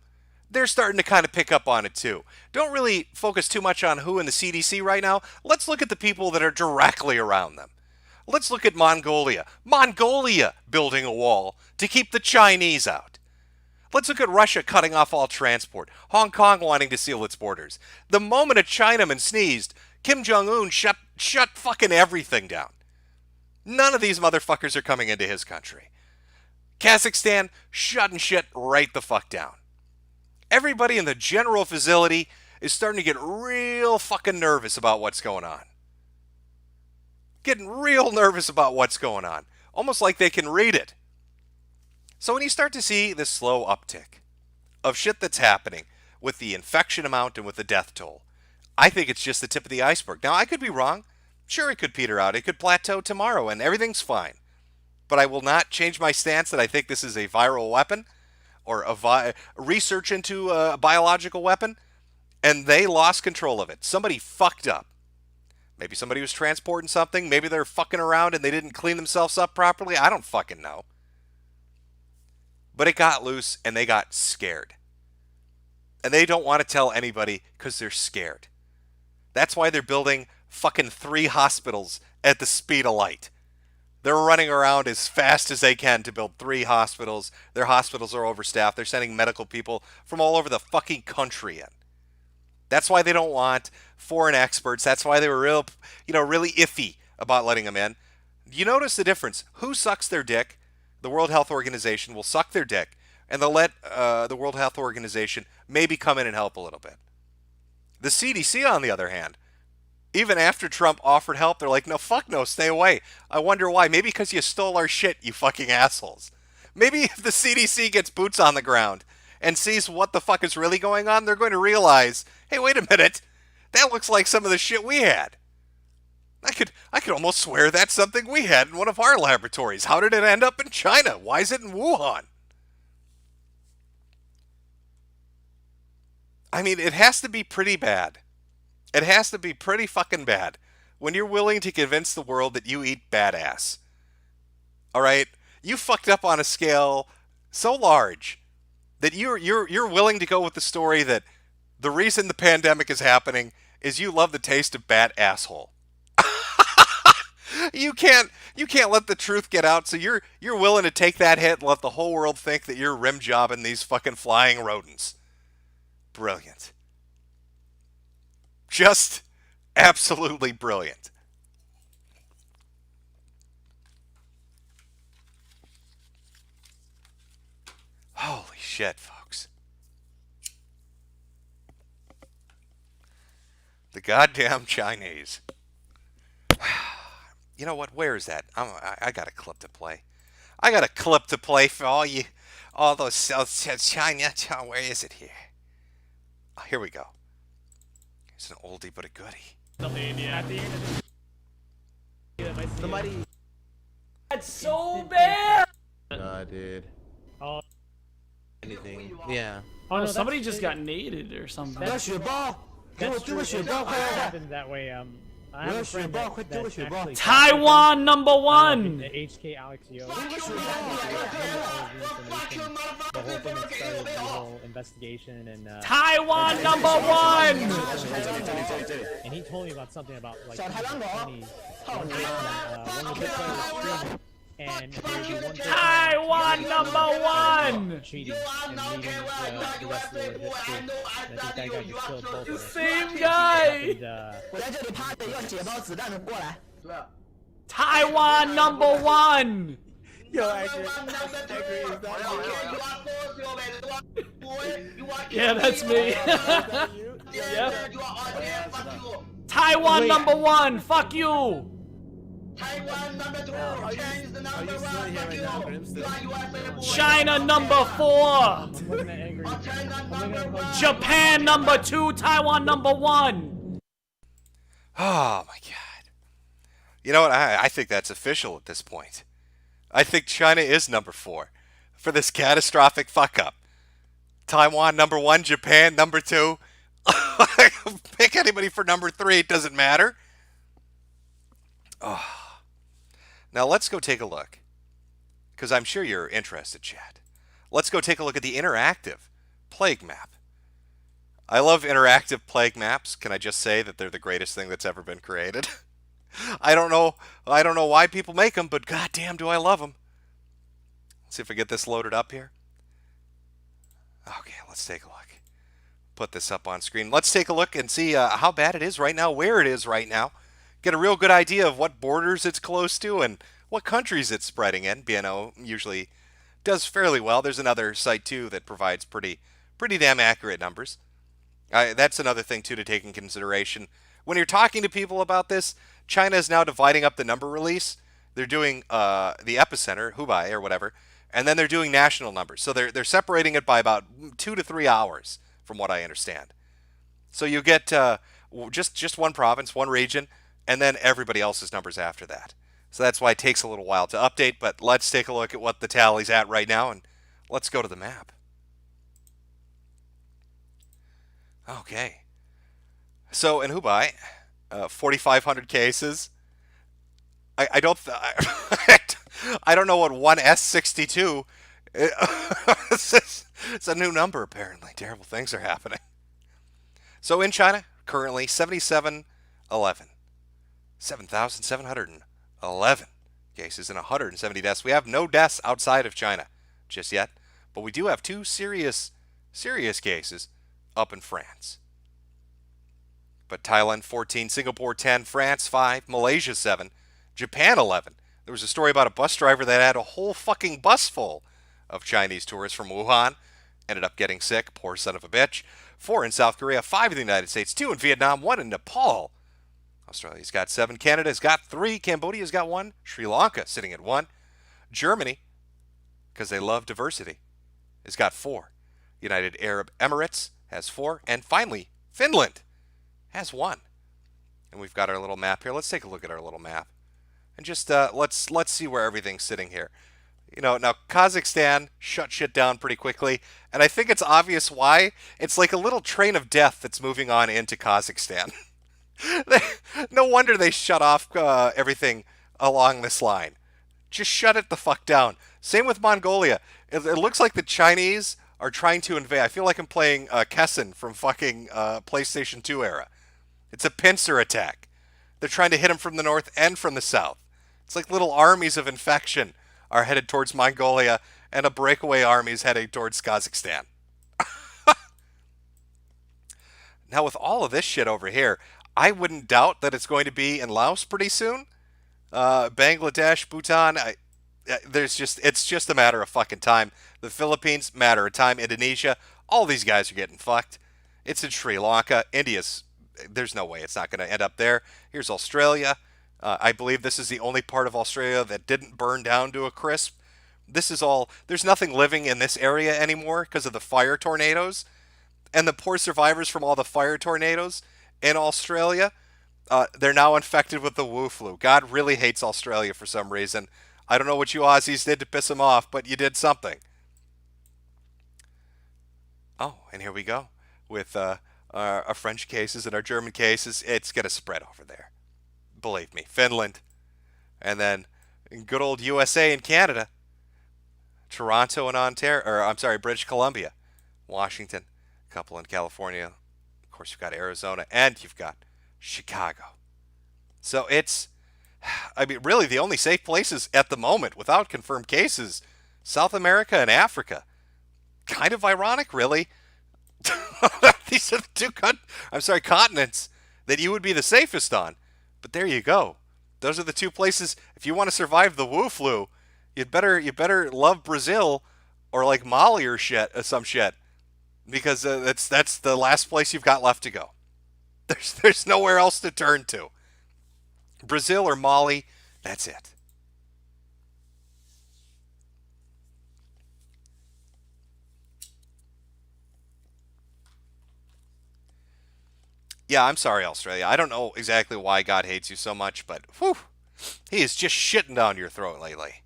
they're starting to kind of pick up on it too. Don't really focus too much on who in the CDC right now. Let's look at the people that are directly around them. Let's look at Mongolia. Mongolia building a wall to keep the Chinese out. Let's look at Russia cutting off all transport. Hong Kong wanting to seal its borders. The moment a Chinaman sneezed, Kim Jong-un shut fucking everything down. None of these motherfuckers are coming into his country. Kazakhstan shutting shit right the fuck down. Everybody in the general facility is starting to get real fucking nervous about what's going on. Getting real nervous about what's going on. Almost like they can read it. So when you start to see this slow uptick of shit that's happening with the infection amount and with the death toll, I think it's just the tip of the iceberg. Now, I could be wrong. Sure, it could peter out. It could plateau tomorrow and everything's fine. But I will not change my stance that I think this is a viral weapon or research into a biological weapon, and they lost control of it. Somebody fucked up. Maybe somebody was transporting something. Maybe they're fucking around and they didn't clean themselves up properly. I don't fucking know. But it got loose and they got scared. And they don't want to tell anybody because they're scared. That's why they're building fucking 3 hospitals at the speed of light. They're running around as fast as they can to build 3 hospitals. Their hospitals are overstaffed. They're sending medical people from all over the fucking country in. That's why they don't want foreign experts. That's why they were really iffy about letting them in. You notice the difference. Who sucks their dick? The World Health Organization will suck their dick, and they'll let the World Health Organization maybe come in and help a little bit. The CDC, on the other hand, even after Trump offered help, they're like, no, fuck no, stay away. I wonder why. Maybe because you stole our shit, you fucking assholes. Maybe if the CDC gets boots on the ground and sees what the fuck is really going on, they're going to realize, hey, wait a minute. That looks like some of the shit we had. I could almost swear that's something we had in one of our laboratories. How did it end up in China? Why is it in Wuhan? I mean, it has to be pretty bad. It has to be pretty fucking bad when you're willing to convince the world that you eat badass. All right? You fucked up on a scale so large that you're willing to go with the story that the reason the pandemic is happening is you love the taste of bat asshole. You can't let the truth get out, so you're willing to take that hit and let the whole world think that you're rim jobbing these fucking flying rodents. Brilliant. Just absolutely brilliant. Holy shit, folks. The goddamn Chinese. You know what? Where is that? I got a clip to play. I got a clip to play for all those China. Where is it here? Oh, here we go. It's an oldie but a goodie. Somebody. That's so bad. Dude. Oh, Anything. Yeah. oh no, somebody just got naded or something. That's your ball. That's true. It happened that way. I have a friend that actually Taiwan number one. the HK Alex Yo. The whole thing that started the whole investigation and Taiwan number one. and he told me about something about like one of the big players streaming, and there would be one person Taiwan number one. cheating and leaving the rest of the legit group. And I think that guy just killed both of them. Same guy. And, Taiwan number one. Yeah, that's me. Yep. Taiwan number one. Fuck you. China number 4. I'm looking at angry. I'm looking at Japan number 2. Taiwan number 1. Oh my god. You know what? I think that's official at this point. I think China is number 4 for this catastrophic fuck up. Taiwan number 1, Japan number 2. Pick anybody for number 3, it doesn't matter. Oh. Now let's go take a look, because I'm sure you're interested, chat. Let's go take a look at the interactive plague map. I love interactive plague maps. Can I just say that they're the greatest thing that's ever been created? I don't know why people make them, but goddamn do I love them. Let's see if I get this loaded up here. Okay, let's take a look. Put this up on screen. Let's take a look and see how bad it is right now, where it is right now. Get a real good idea of what borders it's close to and what countries it's spreading in. BNO usually does fairly well. There's another site too that provides pretty damn accurate numbers. That's another thing too to take in consideration. When you're talking to people about this, China is now dividing up the number release. They're doing the epicenter, Hubei or whatever, and then they're doing national numbers. So they're separating it by about 2 to 3 hours, from what I understand. So you get just one province, one region, and then everybody else's numbers after that. So that's why it takes a little while to update, but let's take a look at what the tally's at right now, and let's go to the map. Okay. So in Hubei, 4,500 cases. I don't I don't know what 1S62 it's a new number apparently. Terrible things are happening. So in China, currently 7,711 cases and 170 deaths. We have no deaths outside of China just yet, but we do have 2 serious cases up in France. But Thailand 14, Singapore 10, France 5, Malaysia 7, Japan 11. There was a story about a bus driver that had a whole fucking bus full of Chinese tourists from Wuhan. Ended up getting sick, poor son of a bitch. 4 in South Korea, 5 in the United States, 2 in Vietnam, 1 in Nepal. Australia's got 7, Canada's got 3, Cambodia's got 1, Sri Lanka sitting at 1. Germany, because they love diversity, has got 4. United Arab Emirates has 4. And finally, Finland Has one. And we've got our little map here. Let's take a look at our little map. And just let's see where everything's sitting here. You know, now Kazakhstan shut shit down pretty quickly, and I think it's obvious why. It's like a little train of death that's moving on into Kazakhstan. No wonder they shut off everything along this line. Just shut it the fuck down. Same with Mongolia. It looks like the Chinese are trying to invade. I feel like I'm playing Kessen from fucking PlayStation 2 era. It's a pincer attack. They're trying to hit them from the north and from the south. It's like little armies of infection are headed towards Mongolia, and a breakaway army is heading towards Kazakhstan. Now, with all of this shit over here, I wouldn't doubt that it's going to be in Laos pretty soon. Bangladesh, Bhutan, it's just a matter of fucking time. The Philippines, matter of time. Indonesia, all these guys are getting fucked. It's in Sri Lanka. There's no way it's not going to end up there. Here's Australia. I believe this is the only part of Australia that didn't burn down to a crisp. There's nothing living in this area anymore because of the fire tornadoes. And the poor survivors from all the fire tornadoes in Australia, they're now infected with the Wu flu. God really hates Australia for some reason. I don't know what you Aussies did to piss him off, but you did something. Oh, and here we go with our French cases and our German cases. It's going to spread over there. Believe me. Finland. And then good old USA and Canada. Toronto and Ontario, or I'm sorry, British Columbia. Washington. A couple in California. Of course, you've got Arizona. And you've got Chicago. So really the only safe places at the moment without confirmed cases, South America and Africa. Kind of ironic, really. These are the two continents that you would be the safest on. But there you go. Those are the two places. If you want to survive the Wu flu, you'd better love Brazil or like Mali or some shit, because that's the last place you've got left to go. There's nowhere else to turn to. Brazil or Mali, that's it. Yeah, I'm sorry, Australia. I don't know exactly why God hates you so much, but whew, he is just shitting down your throat lately.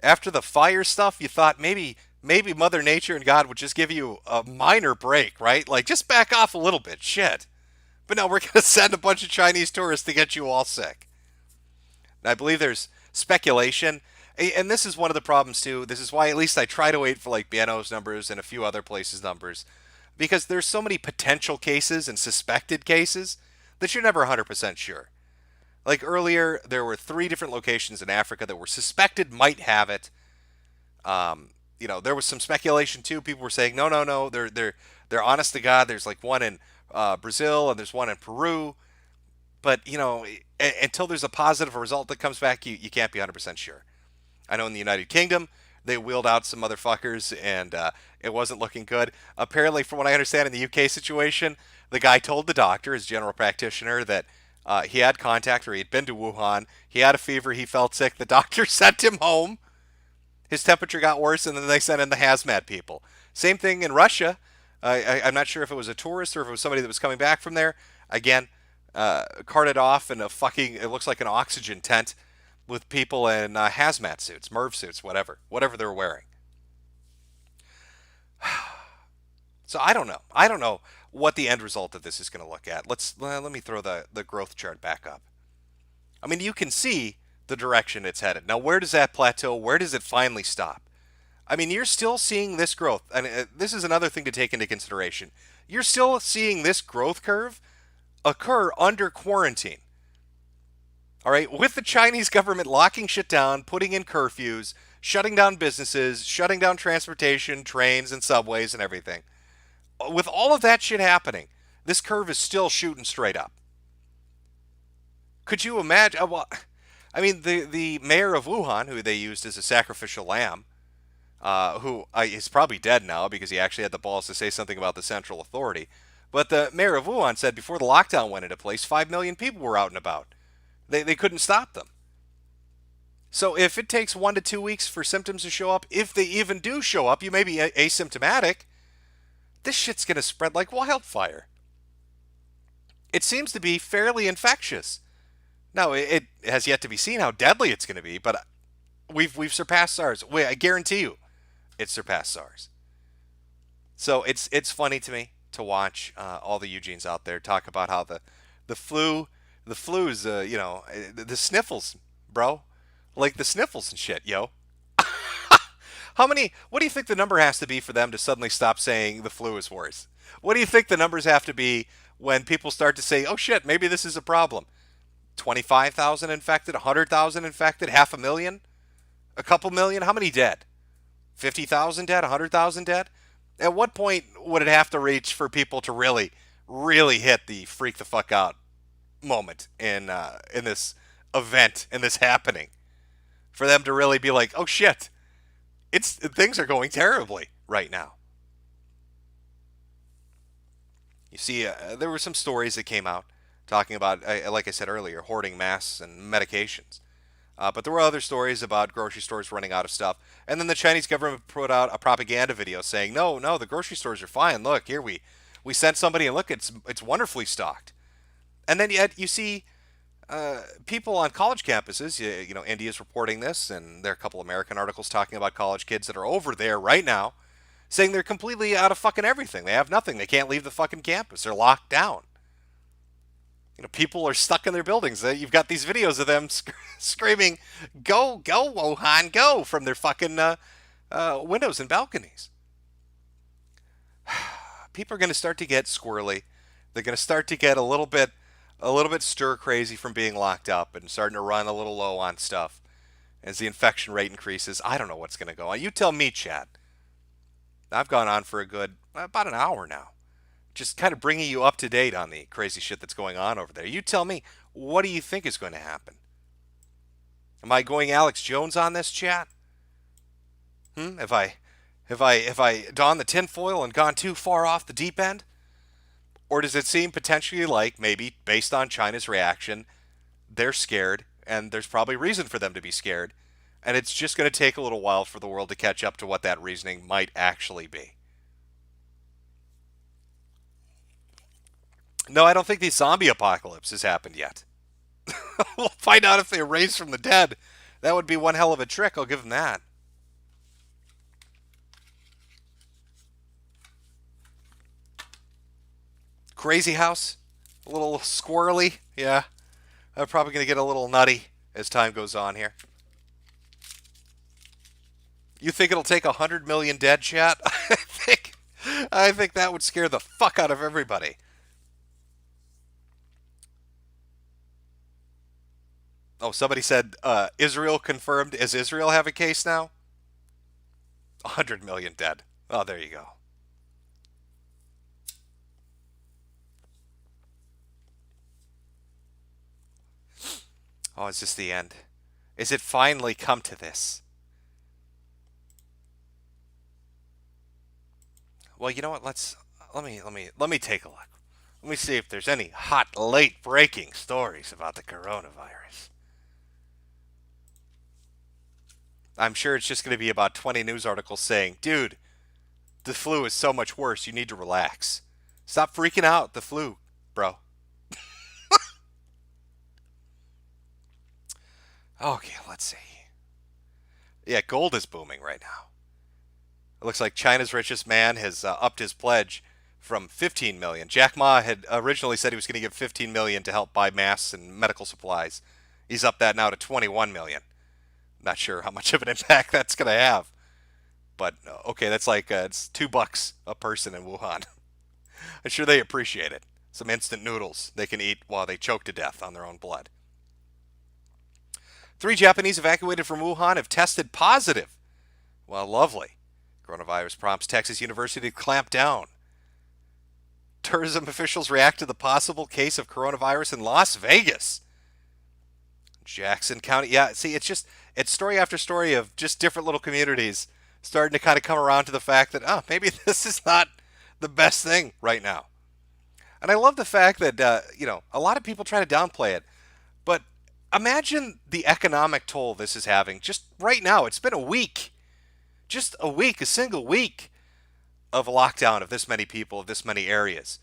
After the fire stuff, you thought maybe Mother Nature and God would just give you a minor break, right? Like, just back off a little bit. Shit. But no, we're going to send a bunch of Chinese tourists to get you all sick. And I believe there's speculation. And this is one of the problems, too. This is why at least I try to wait for, like, Bieno's numbers and a few other places' numbers. Because there's so many potential cases and suspected cases that you're never 100% sure. Like earlier, there were 3 different locations in Africa that were suspected might have it. There was some speculation too. People were saying, no, they're honest to God. There's like one in Brazil and there's one in Peru. But, until there's a positive result that comes back, you can't be 100% sure. I know in the United Kingdom, they wheeled out some motherfuckers and it wasn't looking good. Apparently, from what I understand in the UK situation, the guy told the doctor, his general practitioner, that he had contact or he had been to Wuhan. He had a fever. He felt sick. The doctor sent him home. His temperature got worse, and then they sent in the hazmat people. Same thing in Russia. I'm not sure if it was a tourist or if it was somebody that was coming back from there. Again, carted off in it looks like an oxygen tent with people in hazmat suits, MERV suits, whatever they were wearing. So I don't know. I don't know what the end result of this is going to look at. Let me throw the growth chart back up. I mean, you can see the direction it's headed. Now, where does that plateau? Where does it finally stop? I mean, you're still seeing this growth. And this is another thing to take into consideration. You're still seeing this growth curve occur under quarantine. All right, with the Chinese government locking shit down, putting in curfews, shutting down businesses, shutting down transportation, trains and subways and everything. With all of that shit happening, this curve is still shooting straight up. Could you imagine? The mayor of Wuhan, who they used as a sacrificial lamb, who is probably dead now because he actually had the balls to say something about the central authority. But the mayor of Wuhan said before the lockdown went into place, 5 million people were out and about. They couldn't stop them. So if it takes 1 to 2 weeks for symptoms to show up, if they even do show up, you may be asymptomatic. This shit's going to spread like wildfire. it seems to be fairly infectious. Now, it has yet to be seen how deadly it's going to be, but we've surpassed SARS. Wait, I guarantee you, it's surpassed SARS. So it's funny to me to watch all the Eugenes out there talk about how the flu's the sniffles, bro, like the sniffles and shit, yo. What do you think the number has to be for them to suddenly stop saying the flu is worse? What do you think the numbers have to be when people start to say, oh shit, maybe this is a problem? 25,000 infected, 100,000 infected, 500,000, a couple million? How many dead? 50,000 dead, 100,000 dead? At what point would it have to reach for people to really, really hit the freak the fuck out moment in this event, in this happening? For them to really be like, oh shit, things are going terribly right now. You see, there were some stories that came out talking about, like I said earlier, hoarding masks and medications. But there were other stories about grocery stores running out of stuff. And then the Chinese government put out a propaganda video saying, no, the grocery stores are fine. Look, here we sent somebody and look, it's wonderfully stocked. And then yet you see people on college campuses, India's reporting this, and there are a couple American articles talking about college kids that are over there right now saying they're completely out of fucking everything. They have nothing. They can't leave the fucking campus. They're locked down. People are stuck in their buildings. You've got these videos of them screaming, go, Wuhan, go, from their fucking windows and balconies. People are going to start to get squirrely. They're going to start to get a little bit stir crazy from being locked up and starting to run a little low on stuff as the infection rate increases. I don't know what's going to go on. You tell me, Chad. I've gone on for a good about an hour now, just kind of bringing you up to date on the crazy shit that's going on over there. You tell me, what do you think is going to happen? Am I going Alex Jones on this, chat? Have I donned the tinfoil and gone too far off the deep end? Or does it seem potentially like maybe based on China's reaction, they're scared and there's probably reason for them to be scared, and it's just going to take a little while for the world to catch up to what that reasoning might actually be? No, I don't think the zombie apocalypse has happened yet. We'll find out if they're raised from the dead. That would be one hell of a trick, I'll give them that. Crazy house? A little squirrely? Yeah. I'm probably going to get a little nutty as time goes on here. You think it'll take 100 million dead, chat? I think that would scare the fuck out of everybody. Oh, somebody said Israel confirmed. Does Israel have a case now? 100 million dead. Oh, there you go. Oh, is this the end? Is it finally come to this? Well, you know what? Let me take a look. Let me see if there's any hot, late breaking stories about the coronavirus. I'm sure it's just going to be about 20 news articles saying, dude, the flu is so much worse, you need to relax. Stop freaking out, the flu, bro. Okay, let's see. Yeah, gold is booming right now. It looks like China's richest man has upped his pledge from 15 million. Jack Ma had originally said he was going to give 15 million to help buy masks and medical supplies. He's upped that now to 21 million. Not sure how much of an impact that's going to have. But, okay, that's like it's $2 a person in Wuhan. I'm sure they appreciate it. Some instant noodles they can eat while they choke to death on their own blood. 3 Japanese evacuated from Wuhan have tested positive. Well, lovely. Coronavirus prompts Texas University to clamp down. Tourism officials react to the possible case of coronavirus in Las Vegas. Jackson County. Yeah, see, it's story after story of just different little communities starting to kind of come around to the fact that, maybe this is not the best thing right now. And I love the fact that, a lot of people try to downplay it. But imagine the economic toll this is having just right now. It's been a week. Just a week, a single week of a lockdown of this many people, of this many areas.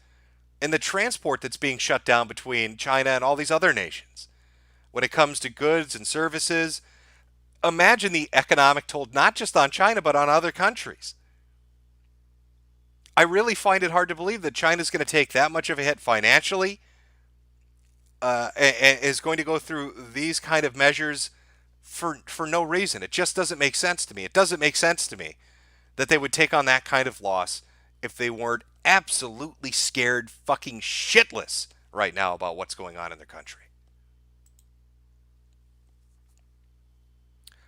and the transport that's being shut down between China and all these other nations. When it comes to goods and services, imagine the economic toll not just on China but on other countries. I really find it hard to believe that China's going to take that much of a hit financially, and is going to go through these kind of measures for no reason. It just doesn't make sense to me. It doesn't make sense to me that they would take on that kind of loss if they weren't absolutely scared fucking shitless right now about what's going on in their country.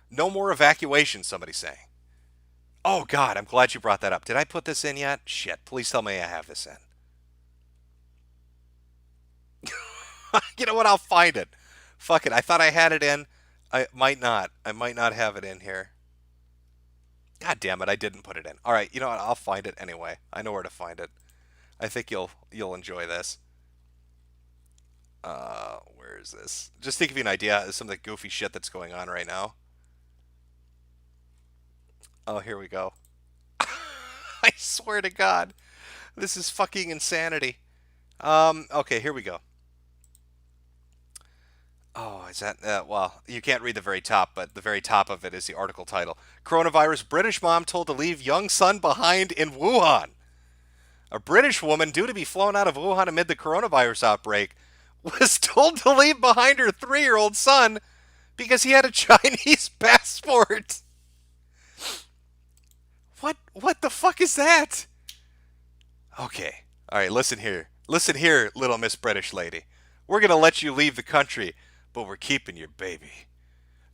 No more evacuation, somebody's saying. Oh, God, I'm glad you brought that up. Did I put this in yet? Shit, please tell me I have this in. You know what? I'll find it. Fuck it. I thought I had it in. I might not. I might not have it in here. God damn it, I didn't put it in. All right, you know what? I'll find it anyway. I know where to find it. I think you'll enjoy this. Where is this? Just to give you an idea of some of the goofy shit that's going on right now. Oh, here we go. I swear to God. This is fucking insanity. Okay, here we go. Oh, is that, well, you can't read the very top, but the very top of it is the article title. Coronavirus, British mom told to leave young son behind in Wuhan. A British woman due to be flown out of Wuhan amid the coronavirus outbreak was told to leave behind her 3-year-old son because he had a Chinese passport. What the fuck is that? Okay. All right, listen here. Listen here, little Miss British lady. We're going to let you leave the country, but we're keeping your baby.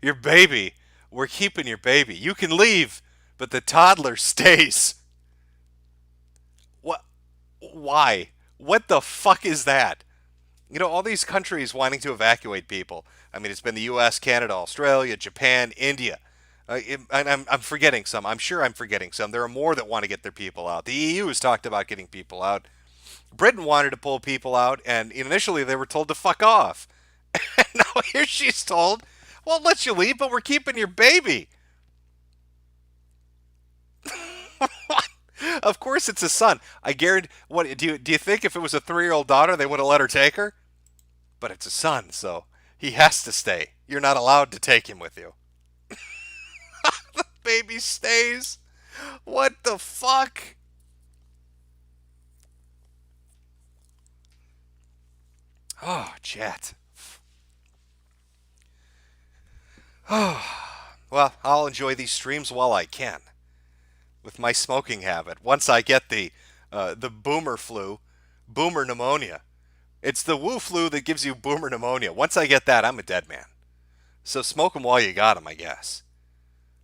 Your baby. We're keeping your baby. You can leave, but the toddler stays. What? Why? What the fuck is that? You know, all these countries wanting to evacuate people. I mean, it's been the U.S., Canada, Australia, Japan, India. And I'm forgetting some. I'm sure I'm forgetting some. There are more that want to get their people out. The EU has talked about getting people out. Britain wanted to pull people out, and initially they were told to fuck off. And now here she's told, well, let you leave, but we're keeping your baby. Of course it's a son. I guarantee. What do you think if it was a 3-year-old daughter, they would have let her take her? But it's a son, so he has to stay. You're not allowed to take him with you. The baby stays. What the fuck? Oh, chat. Oh, well, I'll enjoy these streams while I can. With my smoking habit. Once I get the boomer flu, boomer pneumonia. It's the Wu flu that gives you boomer pneumonia. Once I get that, I'm a dead man. So smoke them while you got them, I guess.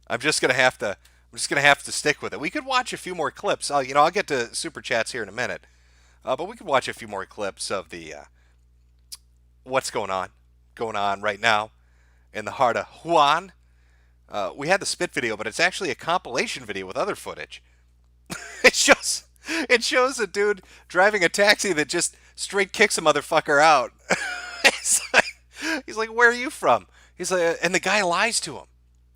I'm just gonna have to stick with it. We could watch a few more clips. I'll get to super chats here in a minute. But we could watch a few more clips of the what's going on right now in the heart of Wuhan. We had the spit video, but it's actually a compilation video with other footage. It shows a dude driving a taxi that just straight kicks a motherfucker out. He's like, where are you from? He's like, and the guy lies to him.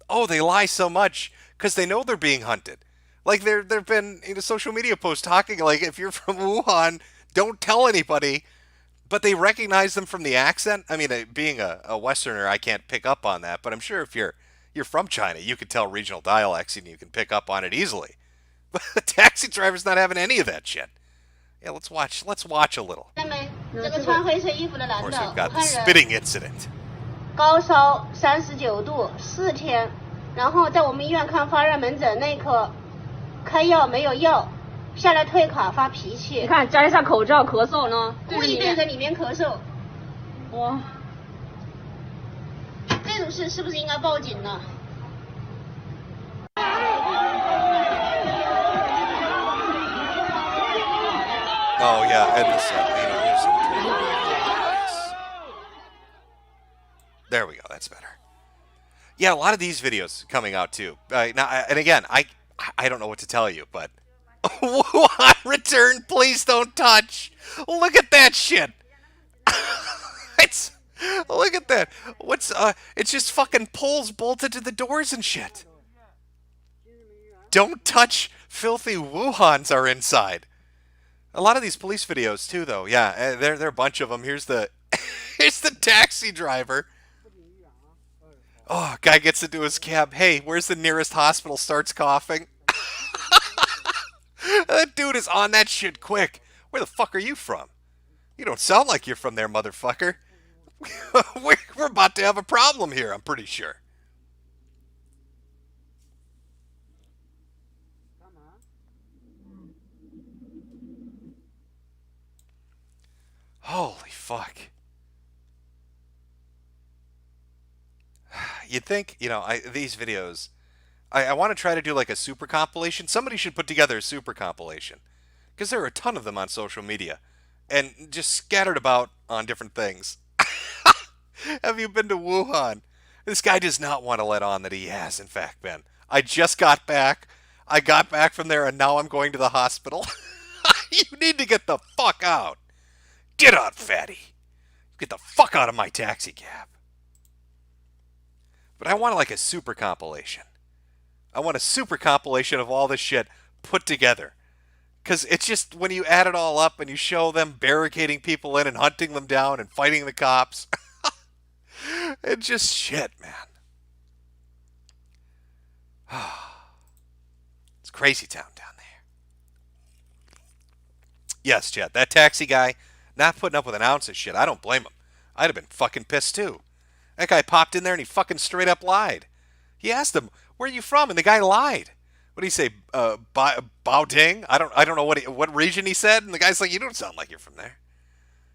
Oh, they lie so much because they know they're being hunted. Like there've been social media posts talking like, if you're from Wuhan, don't tell anybody. But they recognize them from the accent. I mean, being a Westerner, I can't pick up on that. But I'm sure if you're from China, you can tell regional dialects and you can pick up on it easily. But the taxi driver's not having any of that shit. Yeah, let's watch a little. Of course, we've got the spitting incident. 高烧39度4天，然后在我们医院看发热门诊那一刻，开药没有药，下来退卡发脾气。你看，摘下口罩咳嗽呢，故意对着里面咳嗽。哇，这种事是不是应该报警呢？ Oh yeah, and this, here's some. There we go. That's better. Yeah, a lot of these videos coming out too. Now, and again, I don't know what to tell you, but Wuhan return, please don't touch. Look at that shit. Look at that. It's just fucking poles bolted to the doors and shit. Don't touch. Filthy Wuhans are inside. A lot of these police videos too, though. Yeah, there are a bunch of them. Here's the here's the taxi driver. Oh, guy gets into his cab. Hey, where's the nearest hospital? Starts coughing. That dude is on that shit quick. Where the fuck are you from? You don't sound like you're from there, motherfucker. We're about to have a problem here, I'm pretty sure. Holy fuck. You'd think, these videos, I want to try to do like a super compilation. Somebody should put together a super compilation. Because there are a ton of them on social media. And just scattered about on different things. Have you been to Wuhan? This guy does not want to let on that he has, in fact, been. I just got back. I got back from there and now I'm going to the hospital. You need to get the fuck out. Get out, fatty. Get the fuck out of my taxi cab. But I want like a super compilation. I want a super compilation of all this shit put together. Because it's just when you add it all up and you show them barricading people in and hunting them down and fighting the cops. It's just shit, man. It's crazy town down there. Yes, Chet, that taxi guy not putting up with an ounce of shit. I don't blame him. I'd have been fucking pissed too. That guy popped in there and he fucking straight up lied. He asked him, "Where are you from?" And the guy lied. What did he say? Baoding? I don't know what region he said. And the guy's like, "You don't sound like you're from there.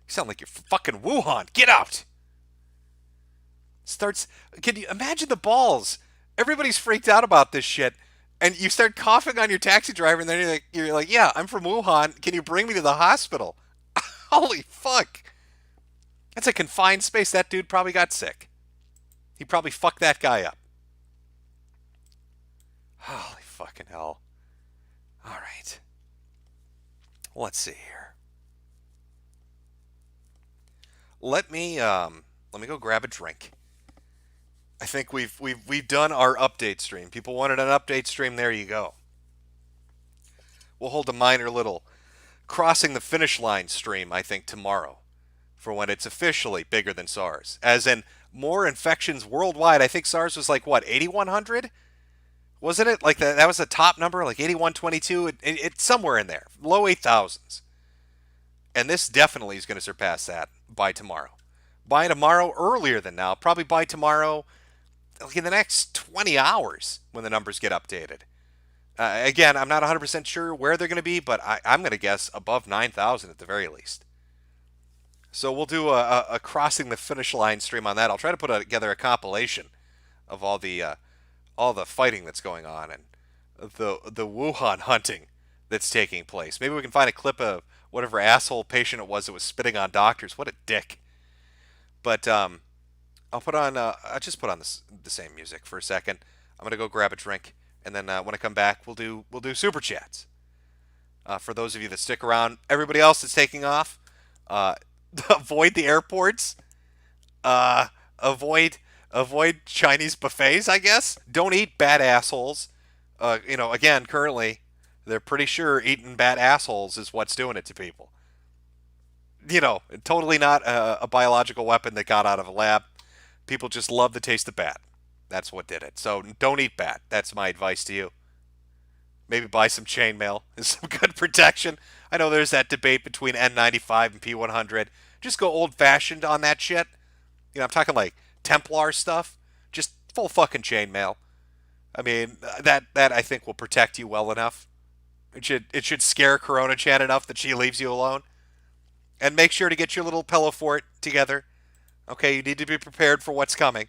You sound like you're from fucking Wuhan. Get out." Can you imagine the balls? Everybody's freaked out about this shit. And you start coughing on your taxi driver and then you're like, "Yeah, I'm from Wuhan. Can you bring me to the hospital?" Holy fuck. That's a confined space. That dude probably got sick. He probably fucked that guy up. Holy fucking hell. All right. Let's see here. Let me go grab a drink. I think we've done our update stream. People wanted an update stream. There you go. We'll hold a minor little crossing the finish line stream, I think, tomorrow, for when it's officially bigger than SARS. As in, more infections worldwide. I think SARS was like, what, 8,100? Wasn't it? Like, that was the top number, like 8,122? It's somewhere in there. Low 8,000s. And this definitely is going to surpass that by tomorrow. By tomorrow, earlier than now. Probably by tomorrow, like in the next 20 hours, when the numbers get updated. Again, I'm not 100% sure where they're going to be, but I'm going to guess above 9,000 at the very least. So we'll do a crossing the finish line stream on that. I'll try to put together a compilation of all the fighting that's going on and the Wuhan hunting that's taking place. Maybe we can find a clip of whatever asshole patient it was that was spitting on doctors. What a dick. But I'll just put on the same music for a second. I'm gonna go grab a drink, and then when I come back, we'll do super chats. For those of you that stick around, everybody else that's taking off, avoid the airports. Avoid Chinese buffets, I guess. Don't eat bat assholes. Again, currently, they're pretty sure eating bat assholes is what's doing it to people. Totally not a biological weapon that got out of a lab. People just love the taste of bat. That's what did it. So don't eat bat. That's my advice to you. Maybe buy some chainmail. It's some good protection. I know there's that debate between N95 and P100. Just go old-fashioned on that shit. I'm talking like Templar stuff. Just full fucking chainmail. I mean, that I think will protect you well enough. It should scare Corona Chan enough that she leaves you alone. And make sure to get your little pillow fort together. Okay, you need to be prepared for what's coming.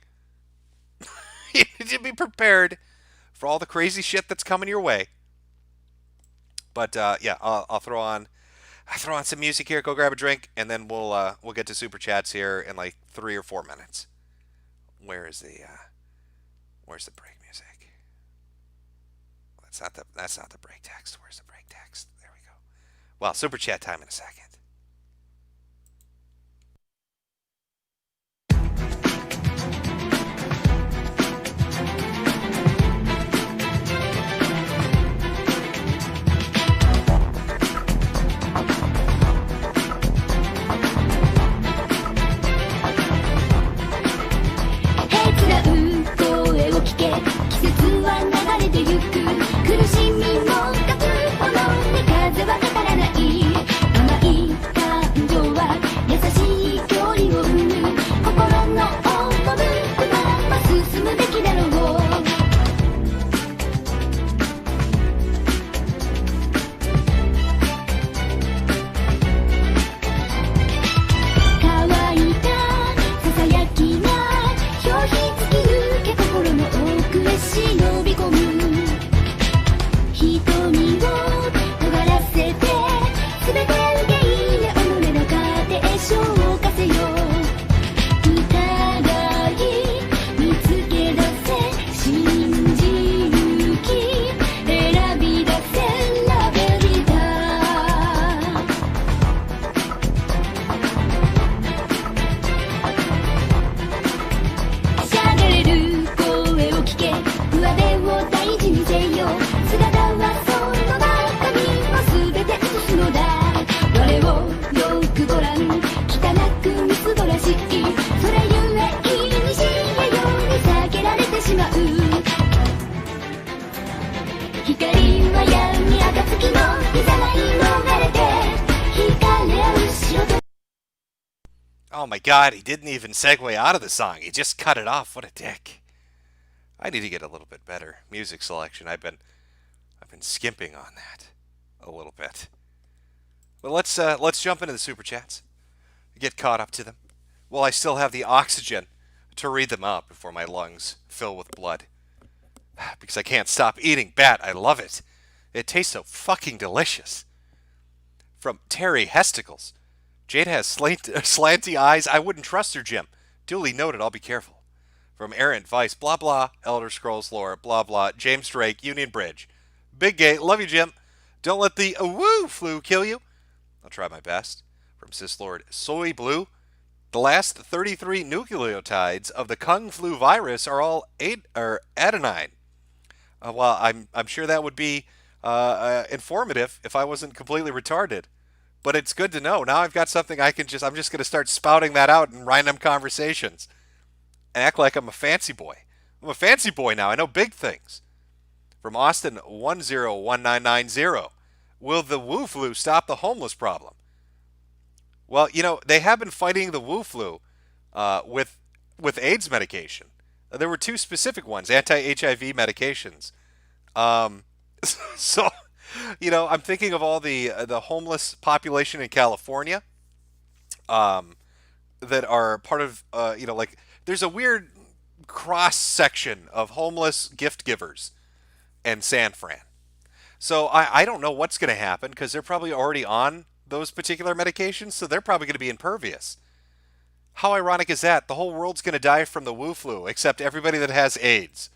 You need to be prepared for all the crazy shit that's coming your way. But yeah, I'll throw on some music here. Go grab a drink, and then we'll get to super chats here in like 3 or 4 minutes. Where's the break music? That's not the break text. Where's the break text? There we go. Well, super chat time in a second. Oh my god, he didn't even segue out of the song. He just cut it off. What a dick. I need to get a little bit better music selection. I've been skimping on that a little bit. But let's jump into the super chats. Get caught up to them. Well, I still have the oxygen to read them out before my lungs fill with blood. Because I can't stop eating bat. I love it. It tastes so fucking delicious. From Terry Hesticles. Jade has slanty eyes. I wouldn't trust her, Jim. Duly noted. I'll be careful. From Errant Vice. Blah, blah. Elder Scrolls lore. Blah, blah. James Drake. Union Bridge. Big Gay. Love you, Jim. Don't let the woo flu kill you. I'll try my best. From Syslord. Soy Blue. The last 33 nucleotides of the Kung Flu virus are all adenine. Well, I'm sure that would be informative if I wasn't completely retarded. But it's good to know. Now I've got something I'm just going to start spouting that out in random conversations. And act like I'm a fancy boy. I'm a fancy boy now. I know big things. From Austin 101990. Will the Wu flu stop the homeless problem? Well, they have been fighting the Wu flu with AIDS medication. There were two specific ones, anti-HIV medications. So, I'm thinking of all the homeless population in California that are part of, there's a weird cross section of homeless gift givers and San Fran. So I don't know what's going to happen because they're probably already on those particular medications, so they're probably going to be impervious. How ironic is that? The whole world's going to die from the Wu flu, except everybody that has AIDS.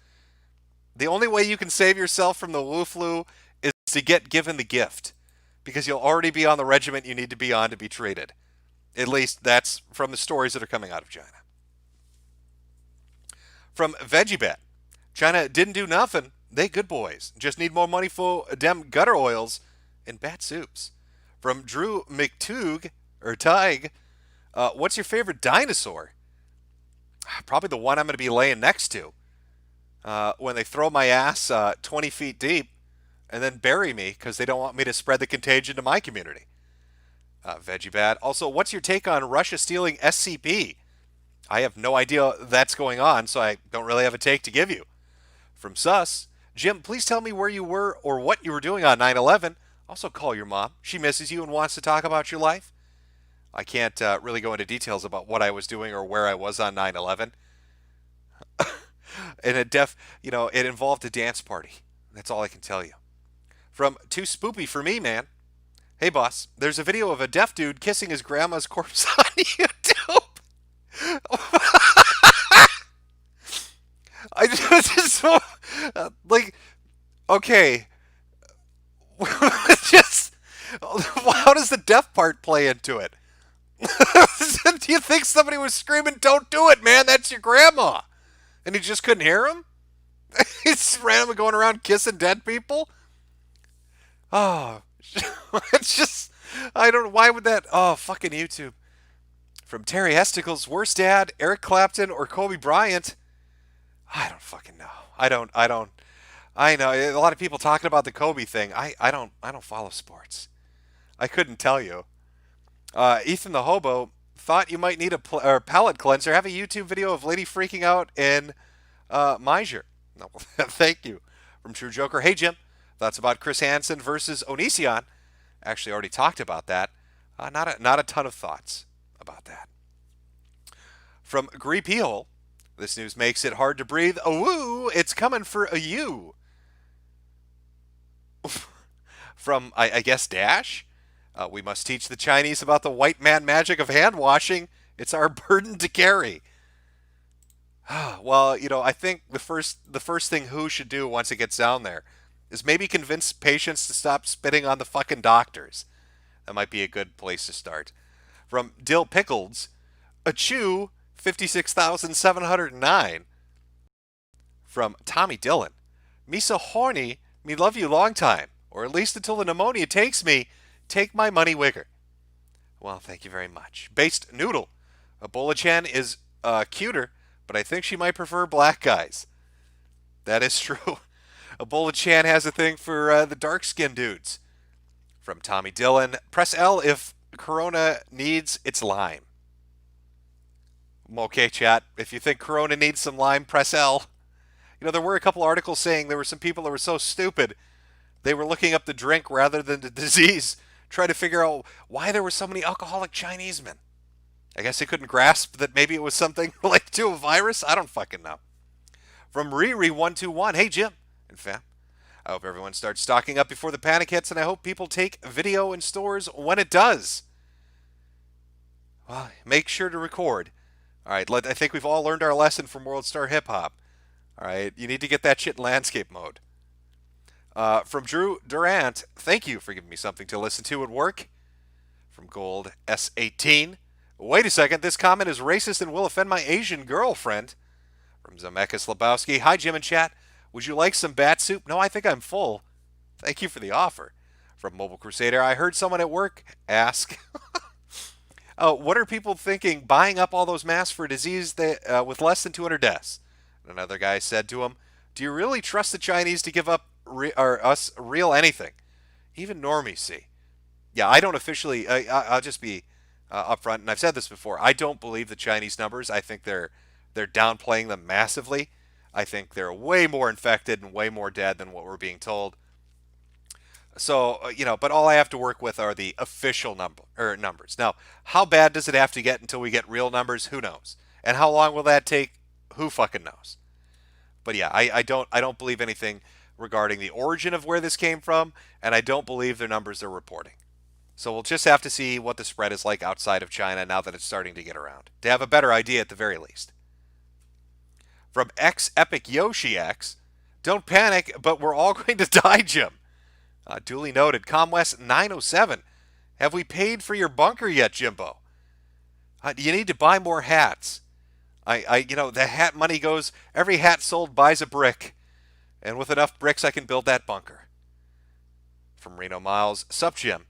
The only way you can save yourself from the Wu flu is to get given the gift, because you'll already be on the regimen you need to be on to be treated. At least that's from the stories that are coming out of China. From VeggieBet. China didn't do nothing. They good boys. Just need more money for them gutter oils and bat soups. From Drew McToog, or Tig, what's your favorite dinosaur? Probably the one I'm going to be laying next to. When they throw my ass 20 feet deep and then bury me because they don't want me to spread the contagion to my community. VeggieBat. Also, what's your take on Russia stealing SCP? I have no idea that's going on, so I don't really have a take to give you. From Sus. Jim, please tell me where you were or what you were doing on 9/11. Also call your mom. She misses you and wants to talk about your life. I can't really go into details about what I was doing or where I was on 9/11. And it involved a dance party. That's all I can tell you. From Too Spoopy for Me, man. Hey, boss. There's a video of a deaf dude kissing his grandma's corpse on YouTube. I just okay. Just how does the deaf part play into it? Do you think somebody was screaming, "Don't do it, man, that's your grandma," and he just couldn't hear him? He's randomly going around kissing dead people. Oh, it's just, I don't know, why would that, oh, fucking YouTube. From Terry Hesticles, worst dad, Eric Clapton or Kobe Bryant? I don't fucking know. I know a lot of people talking about the Kobe thing. I don't follow sports. I couldn't tell you. Ethan the Hobo thought you might need a palate cleanser. Have a YouTube video of lady freaking out in Miser. No, thank you. From True Joker. Hey, Jim. Thoughts about Chris Hansen versus Onision. Actually, already talked about that. Not a ton of thoughts about that. From Greepy Hole. This news makes it hard to breathe. Oh, woo! It's coming for a you. From, I guess, Dash. We must teach the Chinese about the white man magic of hand washing. It's our burden to carry. Well, I think the first thing Who should do once it gets down there is maybe convince patients to stop spitting on the fucking doctors. That might be a good place to start. From Dill Pickles, Achoo, 56,709. From Tommy Dillon, me so horny, me love you long time, or at least until the pneumonia takes me. Take my money, Wigger. Well, thank you very much. Based Noodle, Ebola-chan is cuter, but I think she might prefer black guys. That is true. Ebola-chan has a thing for the dark-skinned dudes. From Tommy Dillon, press L if Corona needs its lime. Okay, chat. If you think Corona needs some lime, press L. There were a couple articles saying there were some people that were so stupid they were looking up the drink rather than the disease, trying to figure out why there were so many alcoholic Chinese men. I guess they couldn't grasp that maybe it was something related to a virus. I don't fucking know. From Riri121, hey Jim and fam. I hope everyone starts stocking up before the panic hits, and I hope people take video in stores when it does. Well, make sure to record. All right, I think we've all learned our lesson from World Star Hip Hop. All right, you need to get that shit in landscape mode. From Drew Durant, thank you for giving me something to listen to at work. From Gold S18, wait a second, this comment is racist and will offend my Asian girlfriend. From Zemeckis Lebowski, hi Jim and chat. Would you like some bat soup? No, I think I'm full. Thank you for the offer. From Mobile Crusader, I heard someone at work ask, what are people thinking buying up all those masks for a disease with less than 200 deaths? And another guy said to him, do you really trust the Chinese to give up us real anything? Even normies see. Yeah, I don't officially, I'll just be upfront, and I've said this before, I don't believe the Chinese numbers. I think they're downplaying them massively. I think they're way more infected and way more dead than what we're being told. So, but all I have to work with are the official numbers. Now, how bad does it have to get until we get real numbers? Who knows? And how long will that take? Who fucking knows? But yeah, I don't believe anything regarding the origin of where this came from, and I don't believe the numbers they're reporting. So we'll just have to see what the spread is like outside of China now that it's starting to get around, to have a better idea at the very least. From X Epic Yoshi X, don't panic, but we're all going to die, Jim. Duly noted. ComWest 907, have we paid for your bunker yet, Jimbo? You need to buy more hats. The hat money goes, every hat sold buys a brick. And with enough bricks, I can build that bunker. From Reno Miles, sup Jim.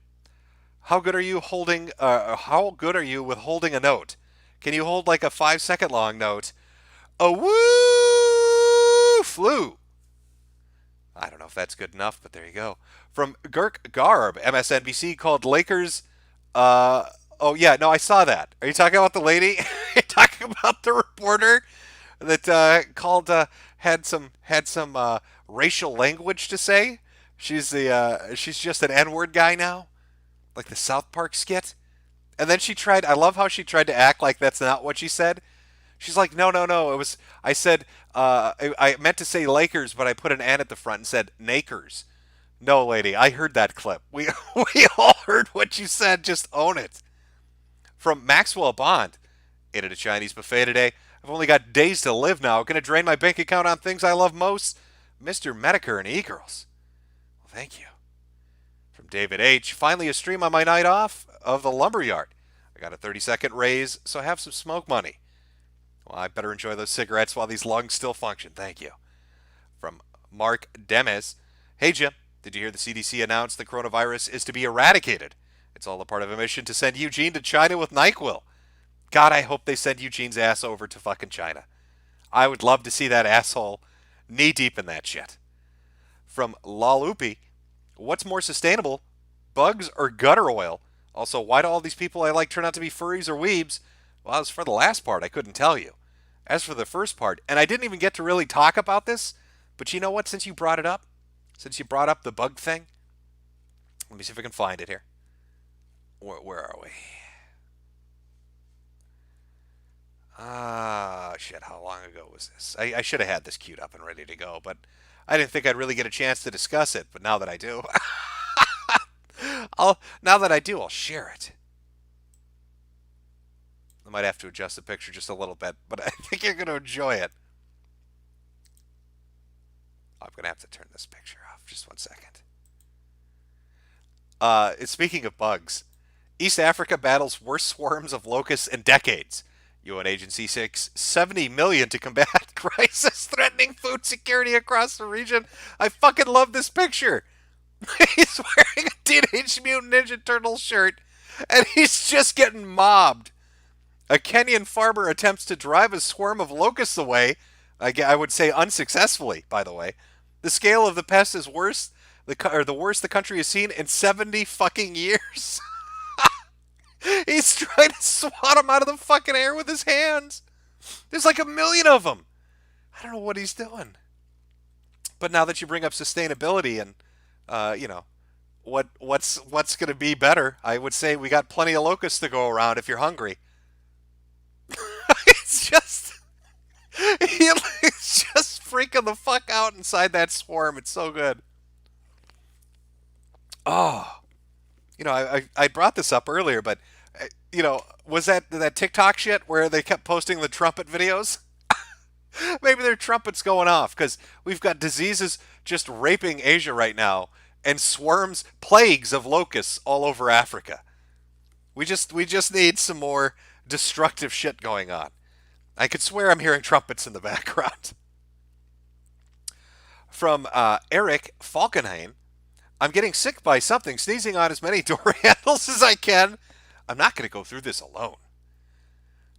How good are you with holding a note? Can you hold like a 5-second long note? A woo flew. I don't know if that's good enough, but there you go. From Girk Garb, MSNBC called Lakers. Oh yeah, no, I saw that. Are you talking about the lady? Are you talking about the reporter that had some racial language to say? She's just an N-word guy now, like the South Park skit. And then I love how she tried to act like that's not what she said. She's like, no. I said, I meant to say Lakers, but I put an N at the front and said Nakers. No, lady, I heard that clip. We all heard what you said. Just own it. From Maxwell Bond, ate at a Chinese buffet today. I've only got days to live now. Gonna drain my bank account on things I love most. Mr. Metokur and e-girls. Well, thank you. From David H, finally a stream on my night off of the lumberyard. I got a 30-second raise, so have some smoke money. Well, I better enjoy those cigarettes while these lungs still function. Thank you. From Mark Demes. Hey, Jim. Did you hear the CDC announce the coronavirus is to be eradicated? It's all a part of a mission to send Eugene to China with NyQuil. God, I hope they send Eugene's ass over to fucking China. I would love to see that asshole knee-deep in that shit. From Lalupi. What's more sustainable, bugs or gutter oil? Also, why do all these people I like turn out to be furries or weebs? Well, as for the last part, I couldn't tell you. As for the first part, and I didn't even get to really talk about this, but you know what, since you brought up the bug thing, let me see if I can find it here. Where are we? Shit, how long ago was this? I should have had this queued up and ready to go, but I didn't think I'd really get a chance to discuss it, but now that I do, I'll share it. I might have to adjust the picture just a little bit, but I think you're going to enjoy it. I'm going to have to turn this picture off. Just 1 second. Speaking of bugs, East Africa battles worst swarms of locusts in decades. UN Agency seeks $70 million to combat crisis threatening food security across the region. I fucking love this picture. He's wearing a Teenage Mutant Ninja Turtle shirt, and he's just getting mobbed. A Kenyan farmer attempts to drive a swarm of locusts away. I would say unsuccessfully, by the way. The scale of the pest is worse, the worst the country has seen in 70 fucking years. He's trying to swat them out of the fucking air with his hands. There's like a million of them. I don't know what he's doing. But now that you bring up sustainability and, what's going to be better, I would say we got plenty of locusts to go around if you're hungry. It's just, it's just freaking the fuck out inside that swarm. It's so good. Oh, I brought this up earlier, but was that TikTok shit where they kept posting the trumpet videos? Maybe their trumpets going off because we've got diseases just raping Asia right now and swarms, plagues of locusts all over Africa. We just need some more destructive shit going on. I could swear I'm hearing trumpets in the background. From Eric Falkenhayn, I'm getting sick by something, sneezing on as many door handles as I can. I'm not going to go through this alone.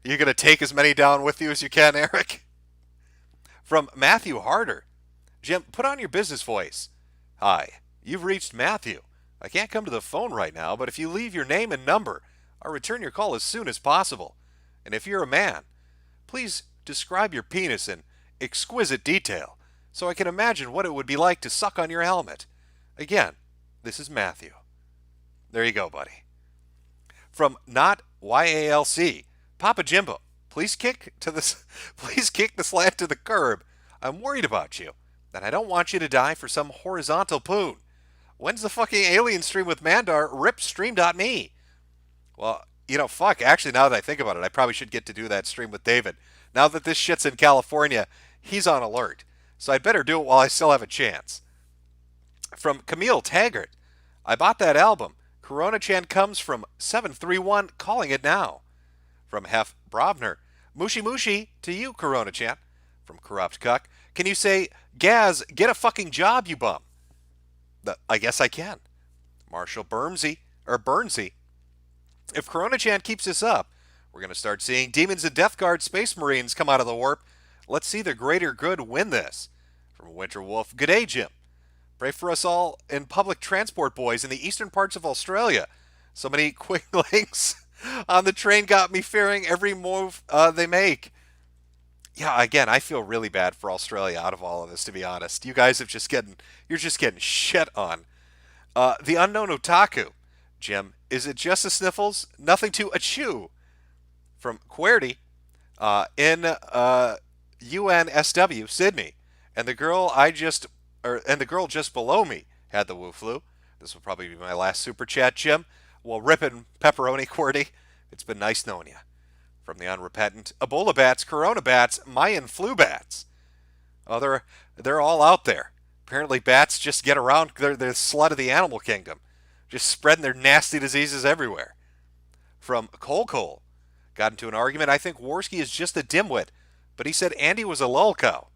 You're going to take as many down with you as you can, Eric? From Matthew Harder, Jim, put on your business voice. Hi, you've reached Matthew. I can't come to the phone right now, but if you leave your name and number, I'll return your call as soon as possible. And if you're a man, please describe your penis in exquisite detail so I can imagine what it would be like to suck on your helmet. Again, this is Matthew. There you go, buddy. From Not YALC, Papa Jimbo, please kick the slant to the curb. I'm worried about you, and I don't want you to die for some horizontal poon. When's the fucking alien stream with Mandar? Rip stream.me. Well, fuck. Actually, now that I think about it, I probably should get to do that stream with David. Now that this shit's in California, he's on alert. So I'd better do it while I still have a chance. From Camille Taggart, I bought that album. Corona Chan comes from 731, calling it now. From Hef Brovner, Mushi Mushi to you, Corona Chan. From Corrupt Cuck, can you say, Gaz, get a fucking job, you bum? I guess I can. Marshall Bernsey, if Corona Chan keeps this up, we're going to start seeing Demons and Death Guard Space Marines come out of the warp. Let's see the greater good win this. From Winter Wolf, good day, Jim. Pray for us all in public transport boys in the eastern parts of Australia. So many quinklings on the train got me fearing every move they make. Yeah, again, I feel really bad for Australia out of all of this, to be honest. You guys you're just getting shit on. The Unknown Otaku, Jim, is it just the sniffles? Nothing to achoo. From Querty, in UNSW, Sydney, and the girl just below me had the Wu flu. This will probably be my last super chat, Jim. Well, rippin' pepperoni, Querty. It's been nice knowing you. From the unrepentant, Ebola bats, Corona bats, Mayan flu bats. Oh, they're all out there. Apparently bats just get around. They're the slut of the animal kingdom. Just spreading their nasty diseases everywhere. From Cole, got into an argument. I think Worski is just a dimwit, but he said Andy was a lulco.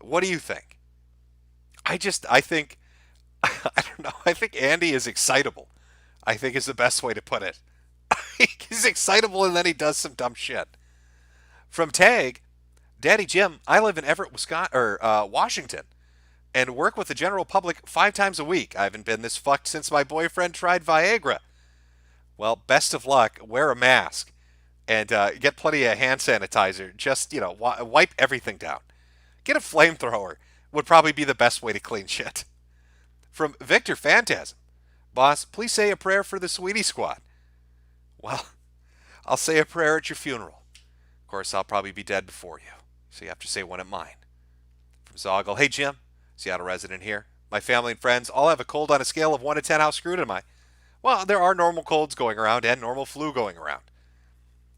What do you think? I think, I don't know. I think Andy is excitable. I think is the best way to put it. He's excitable and then he does some dumb shit. From Tag, Daddy Jim, I live in Everett, Washington, and work with the general public 5 times a week. I haven't been this fucked since my boyfriend tried Viagra. Well, best of luck. Wear a mask and get plenty of hand sanitizer. Just, wipe everything down. Get a flamethrower. Would probably be the best way to clean shit. From Victor Phantasm, boss, please say a prayer for the Sweetie Squad. Well, I'll say a prayer at your funeral. Of course, I'll probably be dead before you, so you have to say one at mine. From Zoggle, hey Jim, Seattle resident here. My family and friends all have a cold on a scale of 1 to 10. How screwed am I? Well, there are normal colds going around and normal flu going around.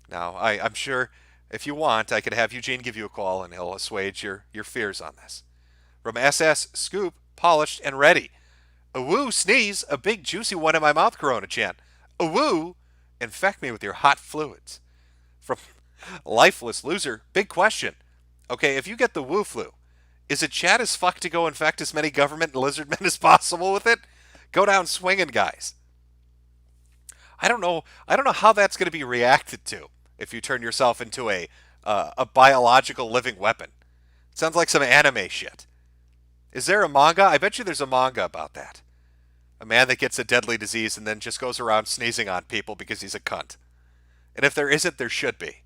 Now, I'm sure if you want, I could have Eugene give you a call and he'll assuage your fears on this. From SS Scoop, polished and ready. A woo sneeze, a big juicy one in my mouth, Corona Chan. A woo, infect me with your hot fluids. From Lifeless Loser, big question. Okay, if you get the woo flu, is it chat as fuck to go infect as many government and lizard men as possible with it? Go down swinging, guys. I don't know how that's going to be reacted to if you turn yourself into a biological living weapon. It sounds like some anime shit. Is there a manga? I bet you there's a manga about that. A man that gets a deadly disease and then just goes around sneezing on people because he's a cunt. And if there isn't, there should be.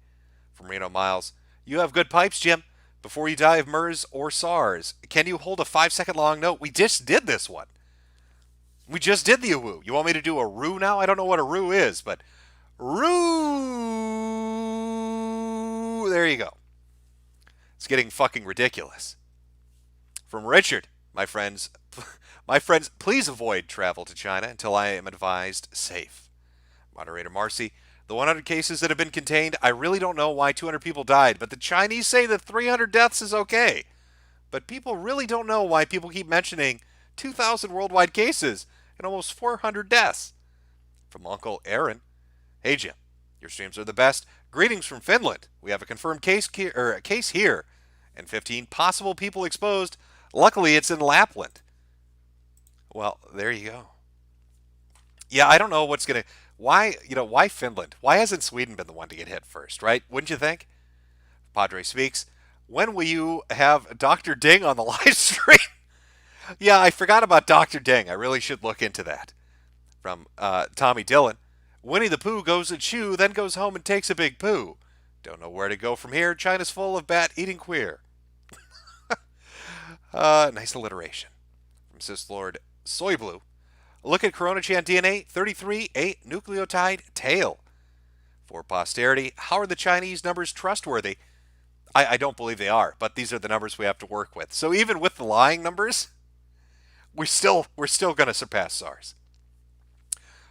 From Reno Miles, You have good pipes, Jim. Before you die of MERS or SARS, can you hold a 5-second long note? We just did this one. We just did the woo. You want me to do a roo now? I don't know what a roo is, but roo. There you go. It's getting fucking ridiculous. From Richard, my friends, please avoid travel to China until I am advised safe. Moderator Marcy, the 100 cases that have been contained, I really don't know why 200 people died, but the Chinese say that 300 deaths is okay. But people really don't know why people keep mentioning 2,000 worldwide cases and almost 400 deaths. From Uncle Aaron, hey Jim, your streams are the best. Greetings from Finland. We have a confirmed case here, and 15 possible people exposed. Luckily, it's in Lapland. Well, there you go. Yeah, I don't know what's gonna. Why Finland? Why hasn't Sweden been the one to get hit first? Right? Wouldn't you think? Padre speaks. When will you have Dr. Ding on the live stream? Yeah, I forgot about Dr. Ding. I really should look into that. From Tommy Dillon. Winnie the Pooh goes and chew, then goes home and takes a big poo. Don't know where to go from here. China's full of bat-eating queer. Nice alliteration. From Sis Lord Soy Blue. Look at CoronaChan DNA 33, a nucleotide tail. For posterity, how are the Chinese numbers trustworthy? I don't believe they are, but these are the numbers we have to work with. So even with the lying numbers, we're still going to surpass SARS.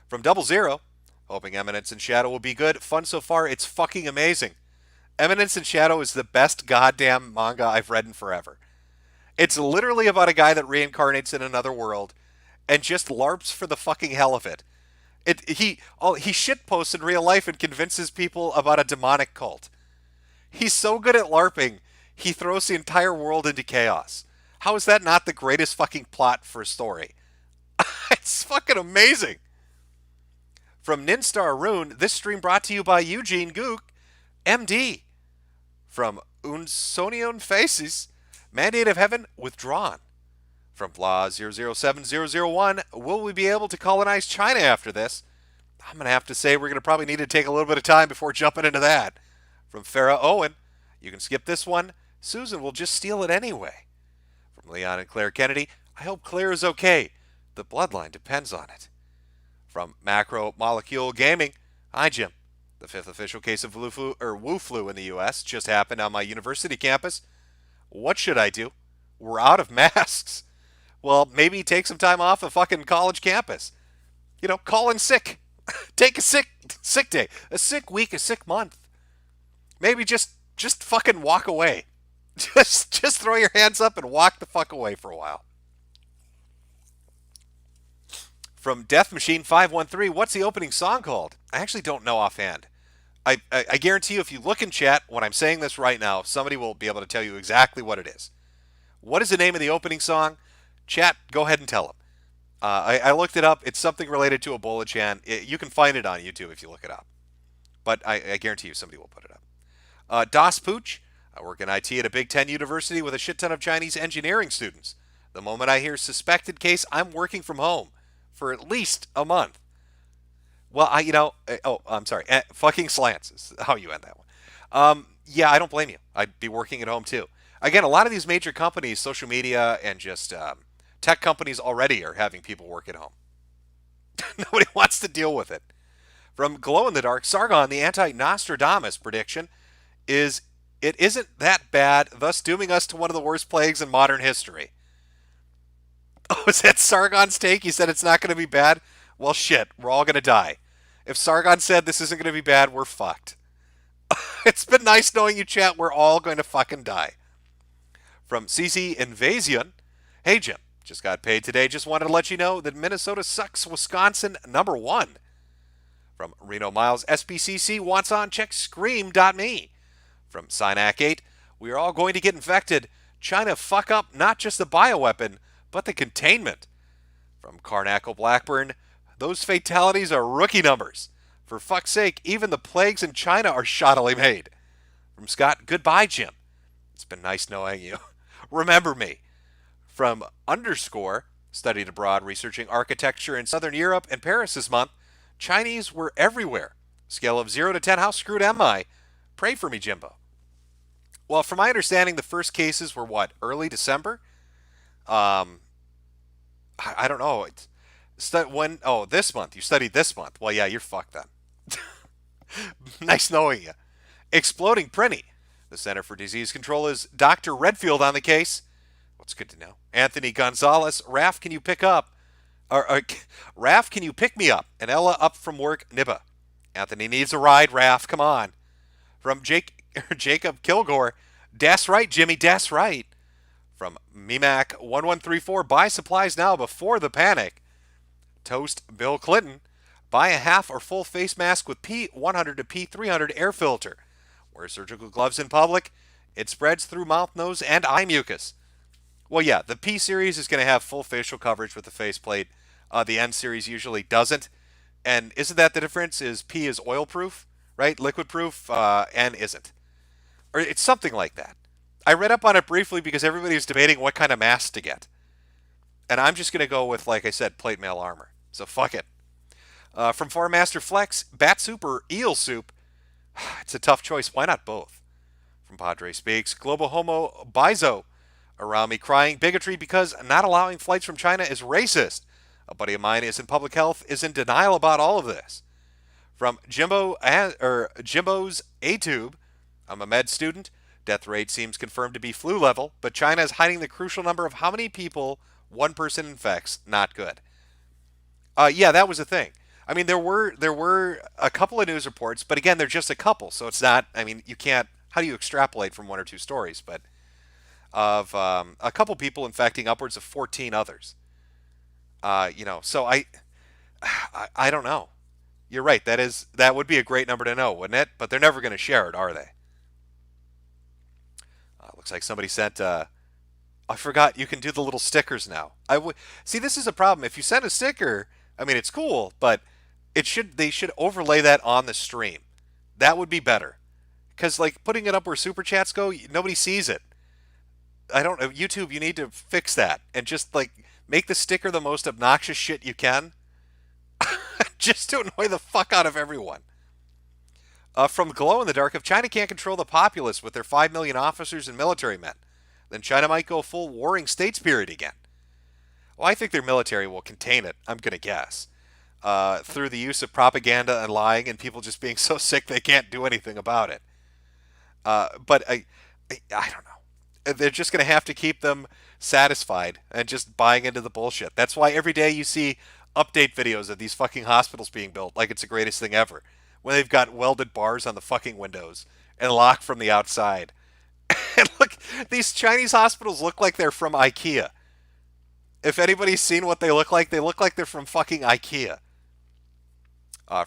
From Double Zero, hoping Eminence and Shadow will be good. Fun so far, it's fucking amazing. Eminence and Shadow is the best goddamn manga I've read in forever. It's literally about a guy that reincarnates in another world and just LARPs for the fucking hell of it. He shitposts in real life and convinces people about a demonic cult. He's so good at LARPing, he throws the entire world into chaos. How is that not the greatest fucking plot for a story? It's fucking amazing. From Ninstar Rune, this stream brought to you by Eugene Gook, MD. From Unsonion Faces, Mandate of Heaven withdrawn. From Blah007001, will we be able to colonize China after this? I'm going to have to say we're going to probably need to take a little bit of time before jumping into that. From Farrah Owen, you can skip this one. Susan will just steal it anyway. From Leon and Claire Kennedy, I hope Claire is okay. The bloodline depends on it. From Macro Molecule Gaming, hi Jim. The 5th official case of Wu flu in the U.S. just happened on my university campus. What should I do? We're out of masks. Well, maybe take some time off a fucking college campus. You know, call in sick. Take a sick day. A sick week, a sick month. Maybe just fucking walk away. Just throw your hands up and walk the fuck away for a while. From Death Machine 513, what's the opening song called? I actually don't know offhand. I guarantee you if you look in chat when I'm saying this right now, somebody will be able to tell you exactly what it is. What is the name of the opening song? Chat, go ahead and tell them. I looked it up. It's something related to Ebola-chan. You can find it on YouTube if you look it up. But I guarantee you somebody will put it up. Das Pooch, I work in IT at a Big Ten university with a shit ton of Chinese engineering students. The moment I hear suspected case, I'm working from home for at least a month. Well, I'm sorry. Fucking slants is how you end that one. Yeah, I don't blame you. I'd be working at home too. Again, a lot of these major companies, social media, and just tech companies already are having people work at home. Nobody wants to deal with it. From Glow in the Dark, Sargon, the anti-Nostradamus prediction is it isn't that bad, thus dooming us to one of the worst plagues in modern history. Oh, is that Sargon's take? He said it's not going to be bad? Well, shit, we're all going to die. If Sargon said this isn't going to be bad, we're fucked. It's been nice knowing you, chat. We're all going to fucking die. From CC Invasion, hey, Jim, just got paid today. Just wanted to let you know that Minnesota sucks Wisconsin #1. From Reno Miles, SBCC wants on, check scream.me. From Synac8, we are all going to get infected. China fuck up not just the bioweapon, but the containment. From Carnacle Blackburn, those fatalities are rookie numbers. For fuck's sake, even the plagues in China are shoddily made. From Scott, goodbye, Jim. It's been nice knowing you. Remember me. From Underscore, studied abroad researching architecture in Southern Europe and Paris this month, Chinese were everywhere. Scale of 0 to 10, how screwed am I? Pray for me, Jimbo. Well, from my understanding, the first cases were what, early December? Um, I don't know. This month. You studied this month. Well, yeah, you're fucked then. Nice knowing you. Exploding Prinny. The Center for Disease Control is Dr. Redfield on the case. What's good to know? Anthony Gonzalez. Raf, can you pick up? Raf, can you pick me up? And Ella up from work. Nibba. Anthony needs a ride. Raf, come on. From Jacob Kilgore. Das right, Jimmy. Das right. From Mimac1134. Buy supplies now before the panic. Toast Bill Clinton. Buy a half or full face mask with P100 to P300 air filter. Wear surgical gloves in public. It spreads through mouth, nose, and eye mucus. Well, yeah, the P series is going to have full facial coverage with the faceplate. The N series usually doesn't. And isn't that the difference? Is P is oil proof, right? Liquid proof. N isn't. Or it's something like that. I read up on it briefly because everybody was debating what kind of mask to get. And I'm just going to go with, like I said, plate mail armor. So fuck it. From Farmaster Flex, bat soup or eel soup? It's a tough choice. Why not both? From Padre Speaks, Global Homo Bizo. Around me crying bigotry because not allowing flights from China is racist. A buddy of mine is in public health, is in denial about all of this. From Jimbo's A-Tube, I'm a med student. Death rate seems confirmed to be flu level, but China is hiding the crucial number of how many people one person infects. Not good. Yeah, that was a thing. I mean, there were a couple of news reports, but again, they're just a couple, so it's not. I mean, you can't. How do you extrapolate from one or two stories? But of a couple people infecting upwards of 14 others. So I don't know. You're right. That would be a great number to know, wouldn't it? But they're never going to share it, are they? Looks like somebody sent. I forgot you can do the little stickers now. See. This is a problem. If you send a sticker, I mean, it's cool, but they should overlay that on the stream. That would be better. Because like putting it up where super chats go, nobody sees it. I don't know. YouTube, you need to fix that and just like make the sticker the most obnoxious shit you can. Just to annoy the fuck out of everyone. From Glow in the Dark, if China can't control the populace with their 5 million officers and military men, then China might go full warring states period again. Well, I think their military will contain it, I'm going to guess, through the use of propaganda and lying and people just being so sick they can't do anything about it. But I don't know. They're just going to have to keep them satisfied and just buying into the bullshit. That's why every day you see update videos of these fucking hospitals being built like it's the greatest thing ever. When they've got welded bars on the fucking windows and locked from the outside. And look, these Chinese hospitals look like they're from IKEA. If anybody's seen what they look like they're from fucking IKEA.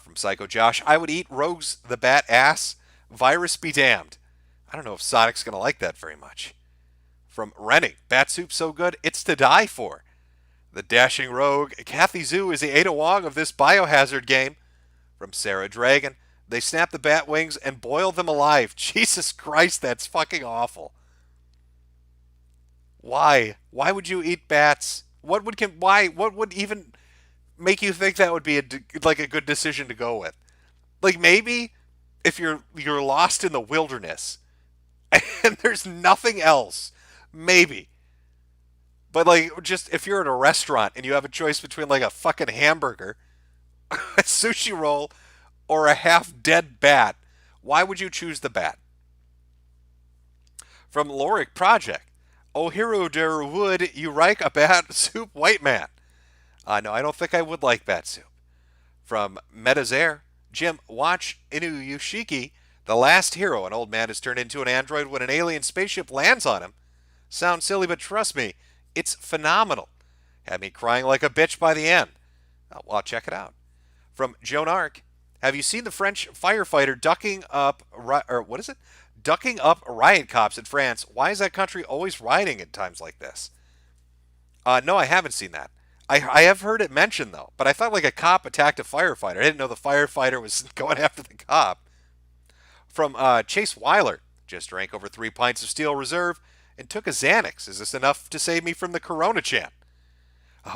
From Psycho Josh, I would eat Rogues the Bat ass. Virus be damned. I don't know if Sonic's going to like that very much. From Renning, bat soup so good, it's to die for. The dashing rogue, Kathy Zhu is the Ada Wong of this biohazard game. From Sarah Dragon, they snap the bat wings and boil them alive. Jesus Christ, that's fucking awful. Why? Why would you eat bats? What would even make you think that would be a good decision to go with? Like maybe if you're lost in the wilderness and there's nothing else, maybe. But like just if you're at a restaurant and you have a choice between like a fucking hamburger, a sushi roll, or a half-dead bat, why would you choose the bat? From Loric Project, O hero der would you like a bat soup, white man? No, I don't think I would like bat soup. From Metazair, Jim, watch Inuyashiki, the last hero. An old man is turned into an android when an alien spaceship lands on him. Sounds silly, but trust me, it's phenomenal. Had me crying like a bitch by the end. Well, I'll check it out. From Joan Arc, have you seen the French firefighter ducking up riot cops in France? Why is that country always rioting at times like this? No, I haven't seen that. I have heard it mentioned, though, but I thought like a cop attacked a firefighter. I didn't know the firefighter was going after the cop. From Chase Weiler, just drank over 3 pints of Steel Reserve and took a Xanax. Is this enough to save me from the Corona chant?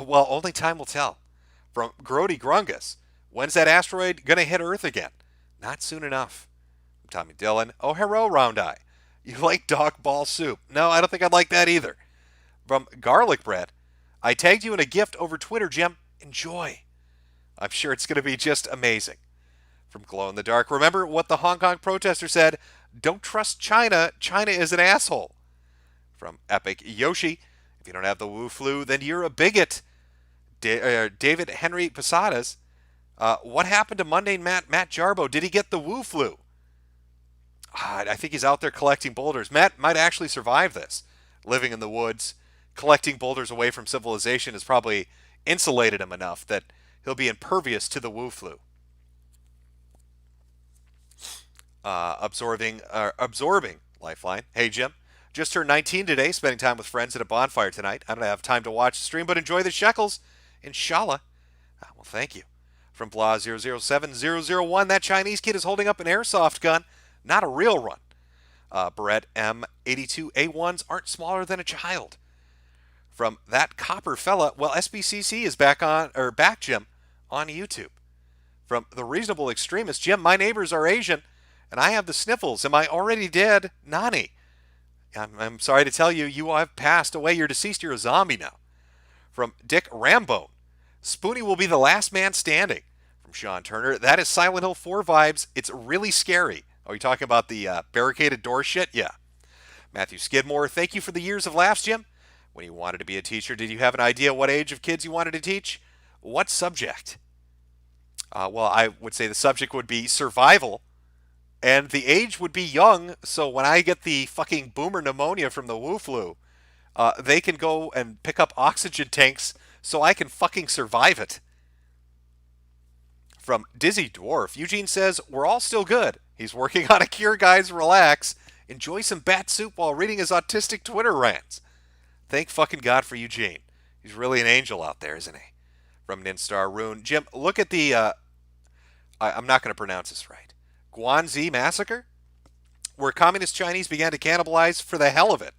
Well, only time will tell. From Grody Grungus, when's that asteroid going to hit Earth again? Not soon enough. From Tommy Dillon, oh, hello, Round Eye. You like dog ball soup? No, I don't think I'd like that either. From Garlic Bread, I tagged you in a gift over Twitter, Jim. Enjoy. I'm sure it's going to be just amazing. From Glow in the Dark, remember what the Hong Kong protester said? Don't trust China. China is an asshole. From Epic Yoshi, if you don't have the Wu flu, then you're a bigot. David Henry Posadas, what happened to mundane Matt Jarbo? Did he get the Wu flu? I think he's out there collecting boulders. Matt might actually survive this. Living in the woods, collecting boulders away from civilization has probably insulated him enough that he'll be impervious to the Wu flu. Absorbing Lifeline. Hey, Jim. Just turned 19 today, spending time with friends at a bonfire tonight. I don't have time to watch the stream, but enjoy the shekels. Inshallah. Well, thank you. From Blah 007001, that Chinese kid is holding up an airsoft gun, not a real one. Barrett M82A1s aren't smaller than a child. From that copper fella, well, SBCC is back, Jim, on YouTube. From the reasonable extremist, Jim, my neighbors are Asian, and I have the sniffles. Am I already dead? Nani. I'm sorry to tell you, you have passed away. You're deceased. You're a zombie now. From Dick Rambo, Spoonie will be the last man standing. From Sean Turner, that is Silent Hill 4 vibes. It's really scary. Are you talking about the barricaded door shit? Yeah. Matthew Skidmore, thank you for the years of laughs, Jim. When you wanted to be a teacher, did you have an idea what age of kids you wanted to teach? What subject? Well, I would say the subject would be survival. And the age would be young, so when I get the fucking boomer pneumonia from the Wu flu, they can go and pick up oxygen tanks so I can fucking survive it. From Dizzy Dwarf, Eugene says, we're all still good. He's working on a cure, guys. Relax. Enjoy some bat soup while reading his autistic Twitter rants. Thank fucking God for Eugene. He's really an angel out there, isn't he? From Ninstar Rune. Jim, look at the, I'm not going to pronounce this right. Guanxi Massacre? Where communist Chinese began to cannibalize for the hell of it.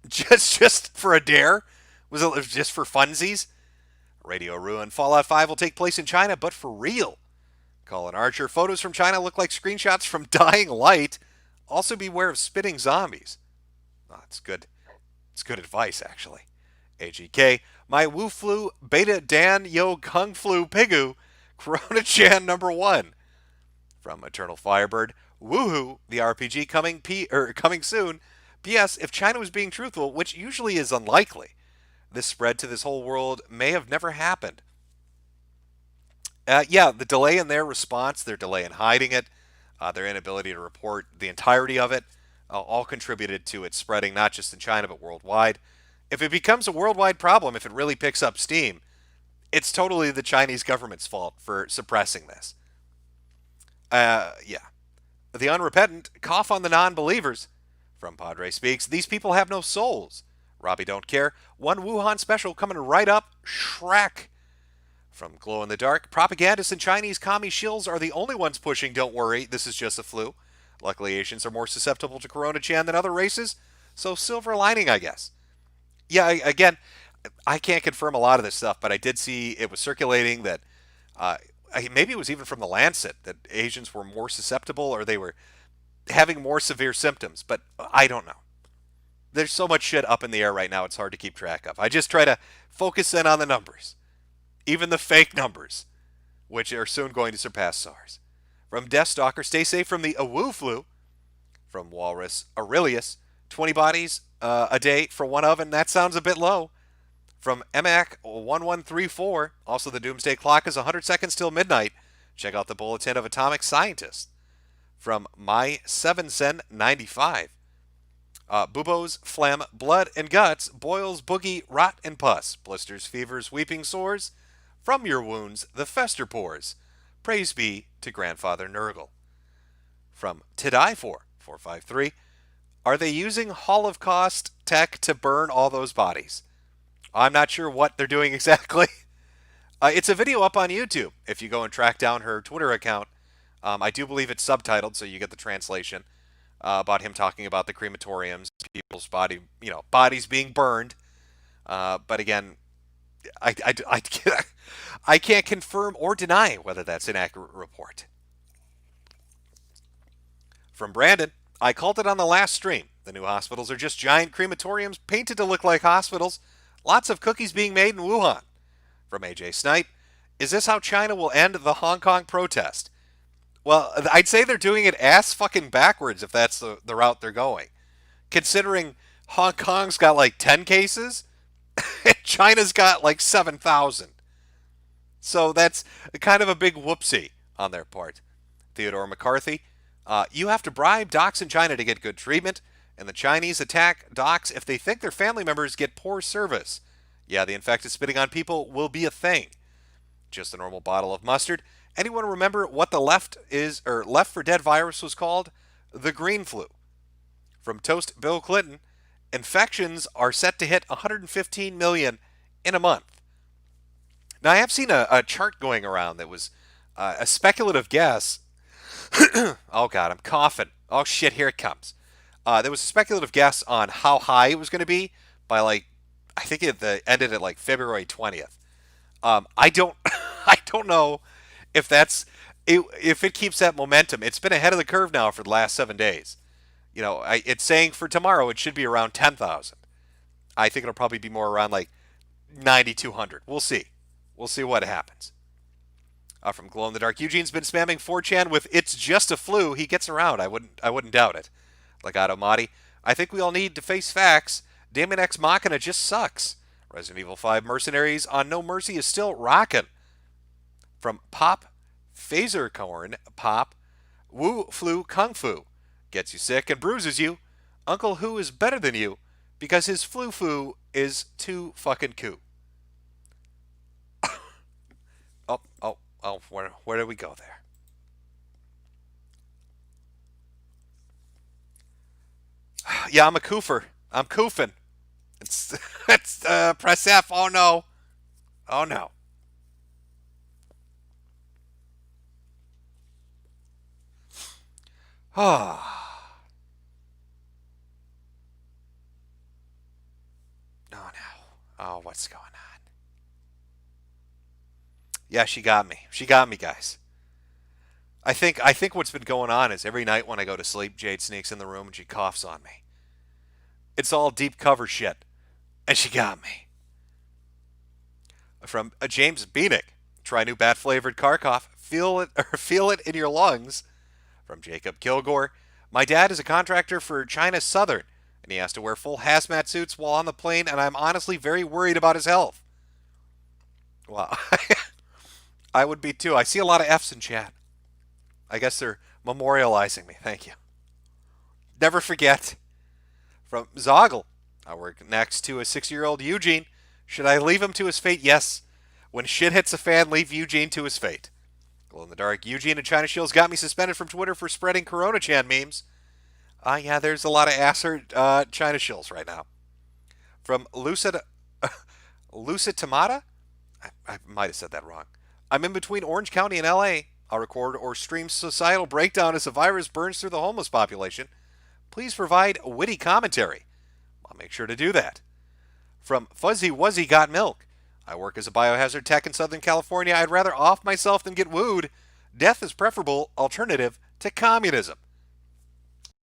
Just for a dare? Was it just for funsies? Radio Ruin. Fallout 5 will take place in China, but for real. Colin Archer. Photos from China look like screenshots from Dying Light. Also beware of spitting zombies. Oh, it's good. It's good advice, actually. AGK. My Wu Flu Beta Dan Yo Kung Flu Pigu. Corona Chan #1. From Eternal Firebird. Woohoo! The RPG coming soon. P.S. If China was being truthful, which usually is unlikely, this spread to this whole world may have never happened. Yeah, the delay in their response, their delay in hiding it, their inability to report the entirety of it, all contributed to it spreading not just in China but worldwide. If it becomes a worldwide problem, if it really picks up steam, it's totally the Chinese government's fault for suppressing this. Yeah. The unrepentant cough on the non-believers. From Padre Speaks, these people have no souls. Robbie don't care. One Wuhan special coming right up. Shrek. From Glow in the Dark, propagandists and Chinese commie shills are the only ones pushing don't worry, this is just a flu. Luckily, Asians are more susceptible to Corona Chan than other races, so silver lining, I guess. Yeah, again, I can't confirm a lot of this stuff, but I did see it was circulating that maybe it was even from the Lancet that Asians were more susceptible or they were having more severe symptoms, but I don't know. There's so much shit up in the air right now, it's hard to keep track of. I just try to focus in on the numbers. Even the fake numbers, which are soon going to surpass SARS. From Deathstalker, stay safe from the Wu flu. From Walrus Aurelius, 20 bodies a day for one oven. That sounds a bit low. From EMAC1134, also the Doomsday Clock is 100 seconds till midnight. Check out the Bulletin of Atomic Scientists. From My7sen95, buboes, phlegm, blood, and guts, boils, boogie, rot, and pus, blisters, fevers, weeping sores. From your wounds, the fester pores. Praise be to Grandfather Nurgle. From To Die For, 453, are they using Holocaust tech to burn all those bodies? I'm not sure what they're doing exactly. It's a video up on YouTube. If you go and track down her Twitter account, I do believe it's subtitled, so you get the translation about him talking about the crematoriums, people's bodies being burned. But again, I can't confirm or deny whether that's an accurate report. From Brandon, I called it on the last stream. The new hospitals are just giant crematoriums painted to look like hospitals. Lots of cookies being made in Wuhan. From AJ Snipe, is this how China will end the Hong Kong protest? Well, I'd say they're doing it ass fucking backwards if that's the route they're going. Considering Hong Kong's got like 10 cases and China's got like 7,000. So that's kind of a big whoopsie on their part. Theodore McCarthy, you have to bribe docs in China to get good treatment, and the Chinese attack docs if they think their family members get poor service. Yeah, the infected spitting on people will be a thing. Just a normal bottle of mustard. Anyone remember what the left 4 Dead virus was called? The green flu. From Toast Bill Clinton, infections are set to hit 115 million in a month. Now, I have seen a chart going around that was a speculative guess. Oh, God, I'm coughing. Oh, shit, here it comes. There was a speculative guess on how high it was going to be by, like, I think it ended at, like, February 20th. I don't I don't know if if it keeps that momentum. It's been ahead of the curve now for the last 7 days. You know, it's saying for tomorrow it should be around 10,000. I think it'll probably be more around like 9,200. We'll see. We'll see what happens. From Glow in the Dark, Eugene's been spamming 4chan with "It's just a flu." He gets around. I wouldn't doubt it. Legato Madi, I think we all need to face facts. Daemon X Machina just sucks. Resident Evil 5 Mercenaries on No Mercy is still rockin'. From Pop Phasercorn, Pop Wu Flu Kung Fu gets you sick and bruises you. Uncle Who is better than you because his flu is too fucking cool. Where did we go there? Yeah, I'm a koofer. I'm koofing. It's press F. Oh no. Oh no. Oh. Oh no. Oh, what's going on? Yeah, she got me. She got me, guys. I think what's been going on is every night when I go to sleep, Jade sneaks in the room and she coughs on me. It's all deep cover shit. And she got me. From James Beanick, try new bat flavored car cough. Feel it in your lungs. From Jacob Kilgore, my dad is a contractor for China Southern, and he has to wear full hazmat suits while on the plane, and I'm honestly very worried about his health. Well, I would be too. I see a lot of F's in chat. I guess they're memorializing me. Thank you. Never forget. From Zoggle, I work next to a 6-year-old Eugene. Should I leave him to his fate? Yes. When shit hits a fan, leave Eugene to his fate. Glow in the Dark, Eugene and China Shields got me suspended from Twitter for spreading Corona-chan memes. Yeah, there's a lot of asser China Shills right now. From Lucid Tamata? I might have said that wrong. I'm in between Orange County and LA. I'll record or stream societal breakdown as the virus burns through the homeless population. Please provide witty commentary. I'll make sure to do that. From Fuzzy Wuzzy Got Milk. I work as a biohazard tech in Southern California. I'd rather off myself than get wooed. Death is preferable alternative to communism.